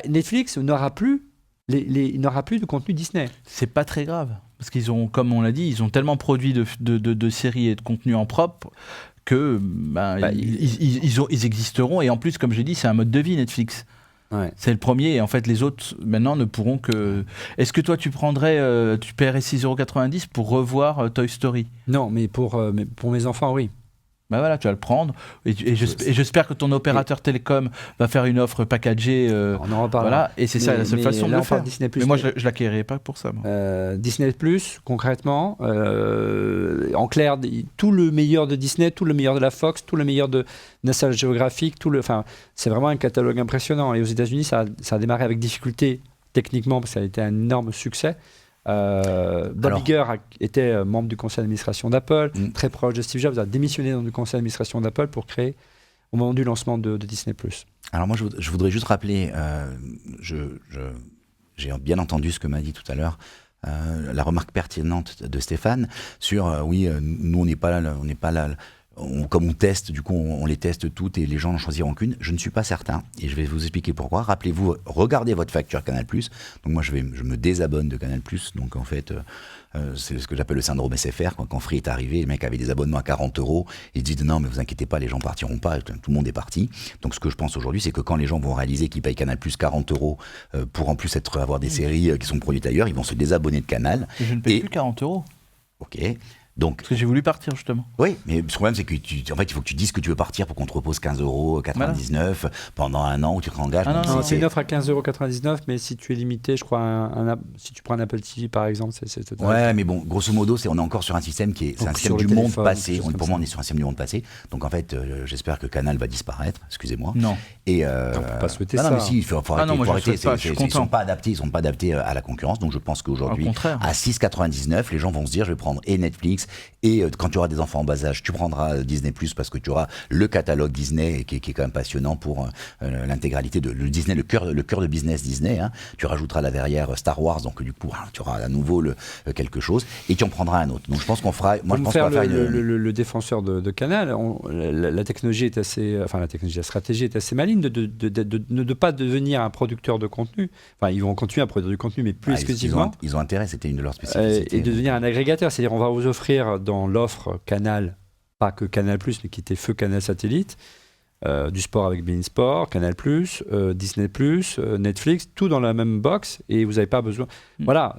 Netflix n'aura plus de contenu Disney. C'est pas très grave, parce qu'ils ont, comme on l'a dit, ils ont tellement produit de séries et de contenu en propre que ils existeront. Et en plus, comme j'ai dit, c'est un mode de vie, Netflix. Ouais. C'est le premier, et en fait les autres maintenant ne pourront que. Est-ce que toi tu paierais 6,90 € pour revoir Toy Story? Non, mais pour mes enfants, oui. Bah voilà, tu vas le prendre. Et j'espère que ton opérateur télécom va faire une offre packagée. On en reparlera. Voilà, et c'est ça la seule façon de le faire. Disney+. Mais moi, je l'acquérirais pas pour ça. Disney+, concrètement, en clair, tout le meilleur de Disney, tout le meilleur de la Fox, tout le meilleur de National Geographic, c'est vraiment un catalogue impressionnant. Et aux États-Unis, ça a démarré avec difficulté techniquement, parce que ça a été un énorme succès. Bob Iger était membre du conseil d'administration d'Apple, très proche de Steve Jobs, a démissionné du conseil d'administration d'Apple pour créer au moment du lancement de Disney+. Alors moi, je voudrais juste rappeler, j'ai bien entendu ce que m'a dit tout à l'heure, la remarque pertinente de Stéphane sur nous on n'est pas là, comme on teste, du coup on les teste toutes et les gens n'en choisiront qu'une. Je ne suis pas certain et je vais vous expliquer pourquoi. Rappelez-vous, regardez votre facture Canal+. Donc moi je me désabonne de Canal+. Donc en fait c'est ce que j'appelle le syndrome SFR. Quand Free est arrivé, les mecs avaient des abonnements à 40 €. Ils disent non mais vous inquiétez pas, les gens partiront pas, tout le monde est parti. Donc ce que je pense aujourd'hui, c'est que quand les gens vont réaliser qu'ils payent Canal+ 40 € pour en plus avoir des séries qui sont produites ailleurs, ils vont se désabonner de Canal. Je ne paye plus 40 €. Ok. Donc, parce que j'ai voulu partir justement. Oui, mais le problème c'est que en fait il faut que tu dises que tu veux partir pour qu'on te repose 15,99 € pendant un an où tu te rengages. Non, c'est une offre à 15,99 €, mais si tu es limité, je crois, si tu prends un Apple TV par exemple, c'est ouais, mais bon, grosso modo, on est encore sur un système qui est un système du monde passé. Pour moi, on est sur un système du monde passé. Donc en fait, j'espère que Canal va disparaître. Excusez-moi. Non. Et on peut pas souhaiter ça. Non, mais si, il faut arrêter. Ils sont pas adaptés à la concurrence. Donc je pense qu'aujourd'hui, à 6,99 €, les gens vont se dire, je vais prendre et Netflix et quand tu auras des enfants en bas âge, tu prendras Disney+ parce que tu auras le catalogue Disney qui est quand même passionnant pour l'intégralité de le Disney, le cœur de business Disney. Hein. Tu rajouteras là derrière Star Wars, donc du coup tu auras à nouveau quelque chose et tu en prendras un autre. Donc je pense qu'on fera. Moi, je pense qu'on va faire le défenseur de Canal. La technologie est assez, la stratégie est assez maligne de pas devenir un producteur de contenu. Enfin, ils vont continuer à produire du contenu, mais plus exclusivement. Ils ont intérêt, c'était une de leurs spécificités. Et de devenir un agrégateur, c'est-à-dire on va vous offrir dans l'offre Canal, pas que Canal+, mais qui était feu Canal Satellite, du sport avec beIN Sport, Canal+, Disney+, Netflix, tout dans la même box, et vous n'avez pas besoin... Voilà.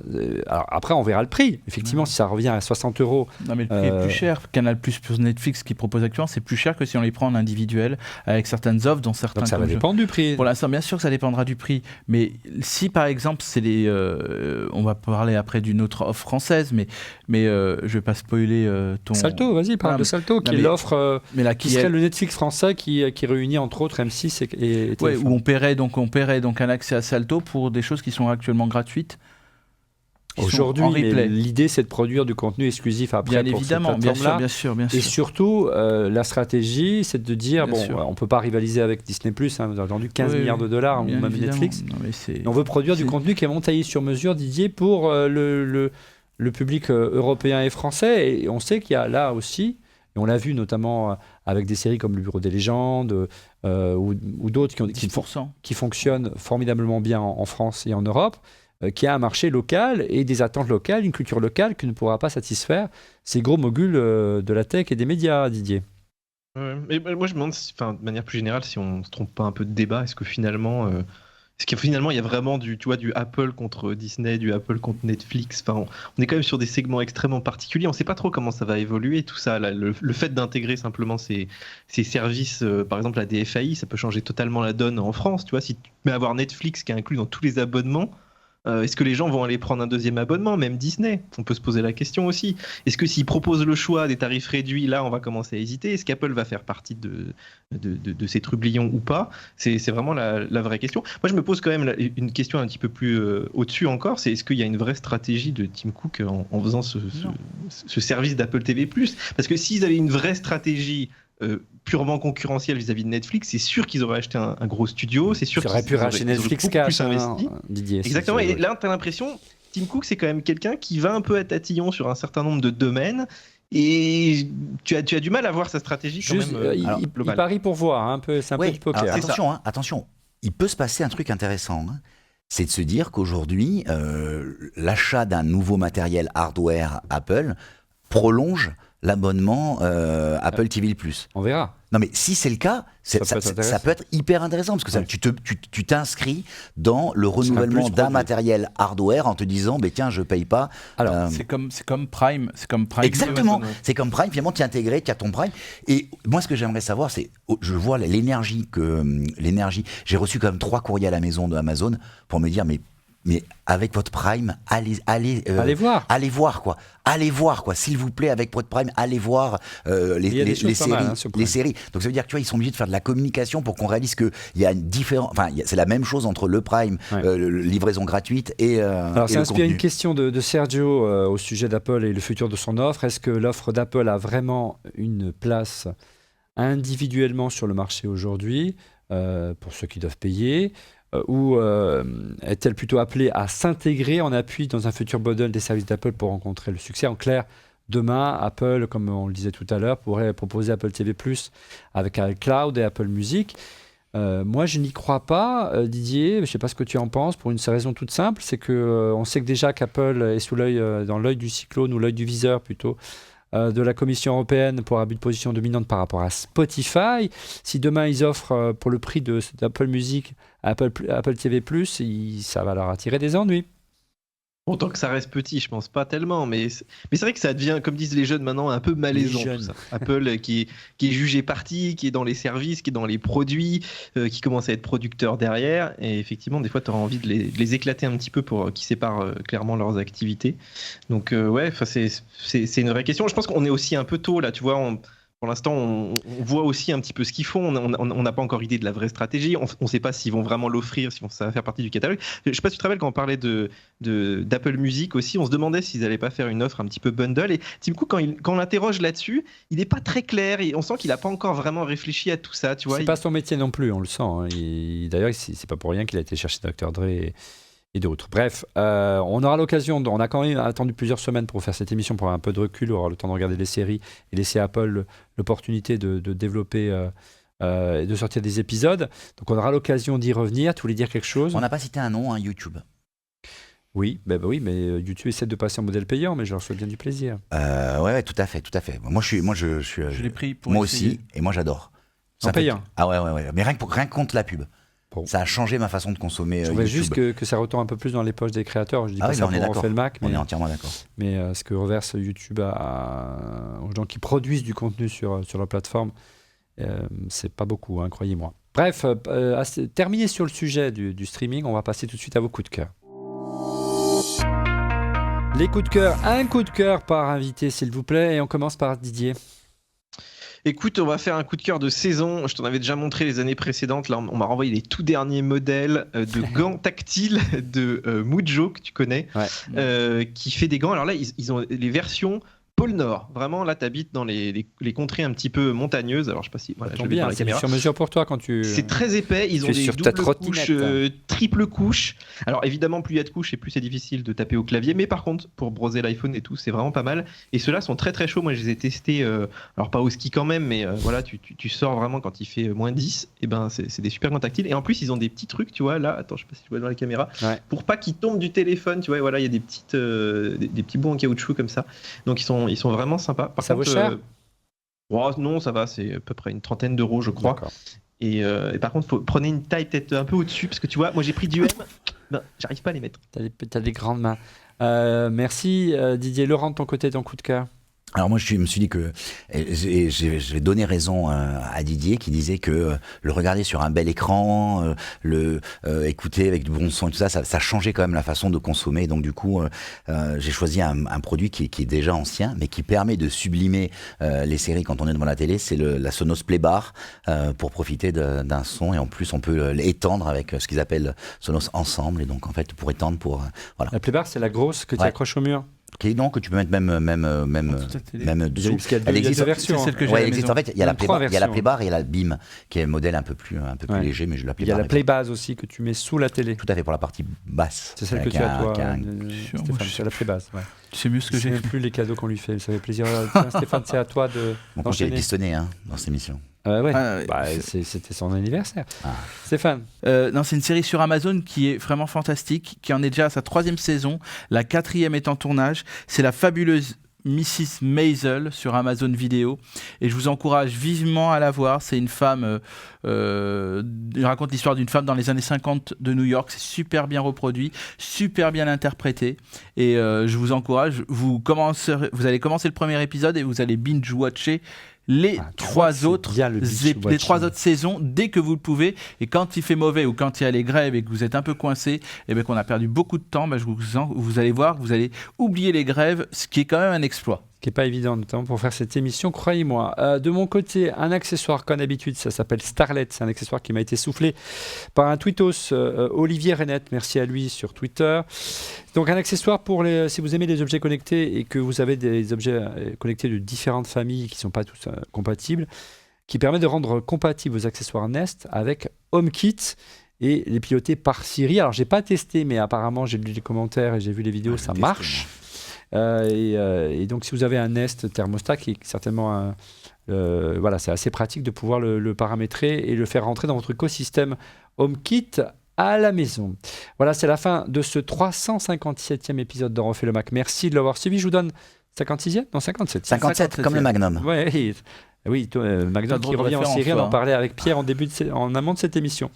Alors après, on verra le prix. Effectivement, si ça revient à 60 €... Non, mais le prix est plus cher. Canal+, plus Netflix qui propose actuellement, c'est plus cher que si on les prend en individuel, avec certaines offres, dont certains... Donc ça va dépendre du prix. Pour l'instant, bien sûr que ça dépendra du prix. Mais si, par exemple, c'est les... on va parler après d'une autre offre française, mais je ne vais pas spoiler ton... Salto, vas-y, parle de Salto, qui est l'offre... qui serait le Netflix français qui réunit entre autres M6 et ouais, où on paierait donc un accès à Salto pour des choses qui sont actuellement gratuites. Aujourd'hui, l'idée c'est de produire du contenu exclusif après bien pour évidemment, cette plateforme-là. Bien sûr. Et surtout, la stratégie, c'est de dire on peut pas rivaliser avec Disney+, hein, vous avez entendu 15 milliards de dollars, ou même Netflix. Non, mais on veut produire du contenu qui est montaillé sur mesure, Didier, pour le public européen et français. Et on sait qu'il y a là aussi, et on l'a vu notamment avec des séries comme Le Bureau des légendes ou d'autres qui fonctionnent formidablement bien en France et en Europe, qui a un marché local et des attentes locales, une culture locale que ne pourra pas satisfaire ces gros moguls de la tech et des médias, Didier. Mais moi je me demande, de manière plus générale, si on ne se trompe pas un peu de débat, est-ce que finalement il y a vraiment du Apple contre Disney, du Apple contre Netflix. Enfin, on est quand même sur des segments extrêmement particuliers. On ne sait pas trop comment ça va évoluer, tout ça. Là, le fait d'intégrer simplement ces services, par exemple la DFAI, ça peut changer totalement la donne en France. Tu vois, si tu mets à avoir Netflix qui est inclus dans tous les abonnements, est-ce que les gens vont aller prendre un deuxième abonnement, même Disney? On peut se poser la question aussi. Est-ce que s'ils proposent le choix des tarifs réduits, là, on va commencer à hésiter? Est-ce qu'Apple va faire partie de ces trublions ou pas? C'est vraiment la vraie question. Moi, je me pose quand même une question un petit peu plus au-dessus encore, c'est est-ce qu'il y a une vraie stratégie de Tim Cook en faisant ce service d'Apple TV+? Parce que s'ils avaient une vraie stratégie purement concurrentiel vis-à-vis de Netflix, c'est sûr qu'ils auraient acheté un gros studio, c'est sûr qu'ils auraient pu racheter Netflix plus investi. Didier, exactement, et là tu as l'impression, Tim Cook c'est quand même quelqu'un qui va un peu à tatillon sur un certain nombre de domaines, et tu as du mal à voir sa stratégie quand même il parie pour voir, un peu, c'est un peu du poker. Attention, il peut se passer un truc intéressant, hein. C'est de se dire qu'aujourd'hui, l'achat d'un nouveau matériel hardware Apple prolonge l'abonnement Apple TV+. On verra. Non mais si c'est le cas, ça peut être hyper intéressant parce que tu t'inscris dans le renouvellement d'un matériel hardware en te disant tiens, je paye pas. Alors c'est comme Prime, Exactement, c'est comme Prime, finalement tu es intégré, tu as ton Prime. Et moi ce que j'aimerais savoir, c'est, je vois l'énergie, j'ai reçu quand même 3 courriers à la maison de Amazon pour me dire mais avec votre Prime, allez voir quoi, s'il vous plaît, avec votre Prime, allez voir les séries. Donc ça veut dire que tu vois, ils sont obligés de faire de la communication pour qu'on réalise que il y a une différence. Enfin, c'est la même chose entre le Prime, livraison gratuite et. Alors ça inspire une question de Sergio au sujet d'Apple et le futur de son offre. Est-ce que l'offre d'Apple a vraiment une place individuellement sur le marché aujourd'hui pour ceux qui doivent payer? Ou est-elle plutôt appelée à s'intégrer en appui dans un futur bundle des services d'Apple pour rencontrer le succès? En clair, demain, Apple, comme on le disait tout à l'heure, pourrait proposer Apple TV+, avec iCloud et Apple Music. Moi, je n'y crois pas, Didier. Je ne sais pas ce que tu en penses, pour une raison toute simple, c'est qu'on sait que déjà qu'Apple est dans l'œil du cyclone, ou l'œil du viseur plutôt, de la Commission européenne pour abus de position dominante par rapport à Spotify. Si demain ils offrent pour le prix d'Apple Music Apple TV+, ça va leur attirer des ennuis. Bon, tant que ça reste petit, je pense pas tellement, mais c'est vrai que ça devient, comme disent les jeunes maintenant, un peu malaisant. Tout ça. Apple qui est jugé parti, qui est dans les services, qui est dans les produits, qui commence à être producteur derrière, et effectivement, des fois, tu auras envie de les éclater un petit peu pour qu'ils séparent clairement leurs activités. Donc, c'est une vraie question. Je pense qu'on est aussi un peu tôt, là, tu vois, pour l'instant, on voit aussi un petit peu ce qu'ils font. On n'a pas encore idée de la vraie stratégie. On ne sait pas s'ils vont vraiment l'offrir, si ça va faire partie du catalogue. Je ne sais pas si tu te rappelles quand on parlait d'Apple Music aussi, on se demandait s'ils n'allaient pas faire une offre un petit peu bundle. Et Tim Cook, quand on l'interroge là-dessus, il n'est pas très clair. Et on sent qu'il n'a pas encore vraiment réfléchi à tout ça. Tu vois, c'est pas son métier non plus, on le sent. Hein. D'ailleurs, c'est pas pour rien qu'il a été chercher Dr. Dre et d'autres. Bref, on aura l'occasion, on a quand même attendu plusieurs semaines pour faire cette émission, pour avoir un peu de recul, avoir le temps de regarder les séries et laisser Apple l'opportunité de développer et de sortir des épisodes. Donc on aura l'occasion d'y revenir. Tu voulais dire quelque chose? On n'a pas cité un nom, YouTube. Oui, oui, mais YouTube essaie de passer en modèle payant, mais je leur souhaite bien du plaisir. Ouais, tout à fait. Moi, je l'ai pris pour moi essayer. Aussi, et moi j'adore. En payant. Ah ouais. Mais rien que contre la pub. Bon. Ça a changé ma façon de consommer. Je voudrais juste que ça retombe un peu plus dans les poches des créateurs. Je dis pas ça pour on fait le Mac, on est entièrement d'accord. Mais ce que reverse YouTube aux gens qui produisent du contenu sur leur plateforme, c'est pas beaucoup, hein, croyez-moi. Bref, terminé sur le sujet du streaming, on va passer tout de suite à vos coups de cœur. Les coups de cœur, un coup de cœur par invité, s'il vous plaît, et on commence par Didier. Écoute, on va faire un coup de cœur de saison. Je t'en avais déjà montré les années précédentes. Là, on m'a renvoyé les tout derniers modèles de gants tactiles de Mujo, que tu connais, qui fait des gants. Alors là, ils ont les versions pôle Nord. Vraiment, là, tu habites dans les contrées un petit peu montagneuses. Alors, je sais pas si... Voilà, je bien, la caméra. C'est sur mesure pour toi quand tu... C'est très épais. Ils ont des doubles couches, triple couches. Alors, évidemment, plus il y a de couches et plus c'est difficile de taper au clavier. Mais par contre, pour browser l'iPhone et tout, c'est vraiment pas mal. Et ceux-là sont très, très chauds. Moi, je les ai testés. Alors, pas au ski quand même, mais voilà, tu sors vraiment quand il fait moins 10. Et ben, c'est des super gants tactiles. Et en plus, ils ont des petits trucs, tu vois. Là, attends, je sais pas si tu vois dans la caméra. Ouais. Pour pas qu'ils tombent du téléphone, tu vois. Voilà, il y a des petits bouts en caoutchouc comme ça. Donc, ils sont vraiment sympas. Par ça contre, vaut cher non, ça va, c'est à peu près une trentaine d'euros, je crois. Et par contre, prenez une taille peut-être un peu au-dessus, parce que tu vois, moi j'ai pris du M, j'arrive pas à les mettre. T'as des grandes mains. Merci Didier. Laurent, de ton côté, ton coup de cœur? Alors moi je me suis dit que je vais donner raison à Didier qui disait que le regarder sur un bel écran, écouter avec du bon son et tout ça changeait quand même la façon de consommer. Donc du coup j'ai choisi un produit qui est déjà ancien mais qui permet de sublimer les séries quand on est devant la télé. C'est la Sonos Playbar pour profiter d'un son, et en plus on peut l'étendre avec ce qu'ils appellent Sonos Ensemble, et donc en fait pour étendre voilà. La Playbar, c'est la grosse que tu accroches au mur? Non, que tu peux mettre même dessous. Elle existe, version, c'est celle que j'ai. Ouais, elle existe. En fait, il y a la Playbar et il y a la Beam, qui est un modèle un peu plus léger, mais je l'appelle. Il y a la Playbase aussi que tu mets sous la télé. Tout à fait, pour la partie basse. C'est celle que tu as toi, Stéphane. C'est la Playbase. Ouais. C'est mieux ce que j'ai. C'est plus les cadeaux qu'on lui fait. Ça fait plaisir. Tiens, Stéphane, c'est à toi de. Bon, j'ai pistonné dans cette émission. C'était son anniversaire. Stéphane. Non, c'est une série sur Amazon qui est vraiment fantastique, qui en est déjà à sa 3e saison, la 4e est en tournage. C'est la fabuleuse Mrs. Maisel sur Amazon Vidéo et je vous encourage vivement à la voir. C'est une femme, il raconte l'histoire d'une femme dans les années 50 de New York. C'est super bien reproduit, super bien interprété et je vous encourage. Vous allez commencer le premier épisode et vous allez binge-watcher les trois autres saisons dès que vous le pouvez. Et quand il fait mauvais ou quand il y a les grèves et que vous êtes un peu coincé et bien qu'on a perdu beaucoup de temps, vous allez voir que vous allez oublier les grèves, ce qui est quand même un exploit. Ce qui n'est pas évident, notamment pour faire cette émission, croyez-moi. De mon côté, un accessoire comme d'habitude, ça s'appelle Starlet. C'est un accessoire qui m'a été soufflé par un tweetos, Olivier Renette, merci à lui sur Twitter. Donc un accessoire pour si vous aimez les objets connectés et que vous avez des objets connectés de différentes familles qui ne sont pas tous compatibles, qui permet de rendre compatibles vos accessoires Nest avec HomeKit et les piloter par Siri. Alors j'ai pas testé, mais apparemment j'ai lu les commentaires et j'ai vu les vidéos, ça marche. Et donc si vous avez un Nest thermostat qui est certainement voilà, c'est assez pratique de pouvoir le paramétrer et le faire rentrer dans votre écosystème HomeKit à la maison. Voilà, c'est la fin de ce 357e épisode de Refait le Mac. Merci de l'avoir suivi. Je vous donne 56e ? Non, 57. 57, comme le Magnum. Ouais, oui, Magnum qui revient en série, on en parlait avec Pierre en amont de cette émission.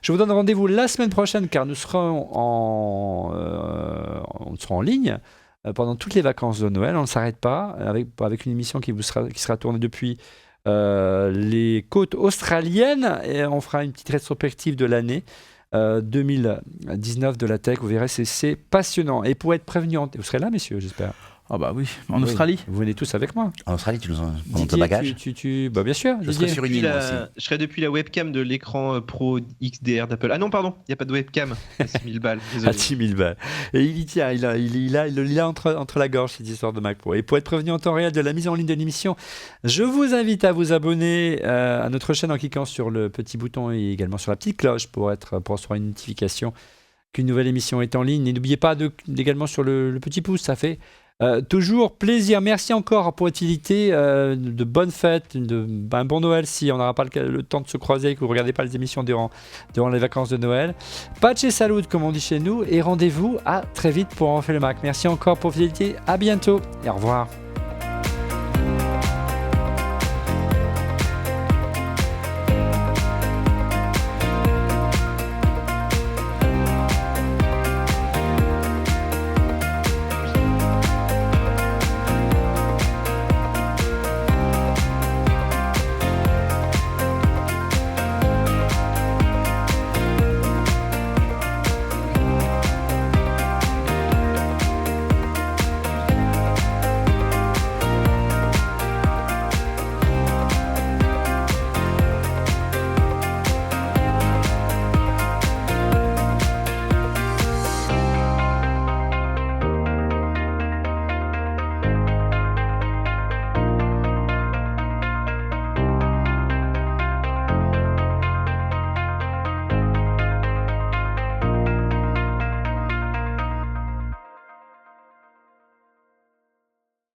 Je vous donne rendez-vous la semaine prochaine car nous serons en ligne pendant toutes les vacances de Noël. On ne s'arrête pas avec une émission qui sera tournée depuis les côtes australiennes et on fera une petite rétrospective de l'année 2019 de la tech. Vous verrez, c'est passionnant. Et pour être prévenu, vous serez là, messieurs, j'espère. Ah bah oui, en Australie. Vous venez tous avec moi. En Australie, tu nous en ton bagage. Bah bien sûr. Je serai sur une île aussi. Je serai depuis la webcam de l'écran Pro XDR d'Apple. Ah non, pardon, il n'y a pas de webcam. À 6 000 balles. Désolé. À 6 000 balles. Et il y tient, il a entre la gorge cette histoire de Mac Pro. Et pour être prévenu en temps réel de la mise en ligne de l'émission, je vous invite à vous abonner à notre chaîne en cliquant sur le petit bouton et également sur la petite cloche pour recevoir une notification qu'une nouvelle émission est en ligne. Et n'oubliez pas également sur le petit pouce, ça fait toujours plaisir. Merci encore pour utilité. De bonnes fêtes, un bon Noël si on n'aura pas le temps de se croiser et que vous ne regardez pas les émissions durant les vacances de Noël. Patch et salut comme on dit chez nous et rendez-vous à très vite pour En fait le Mac. Merci encore pour fidélité. À bientôt et au revoir.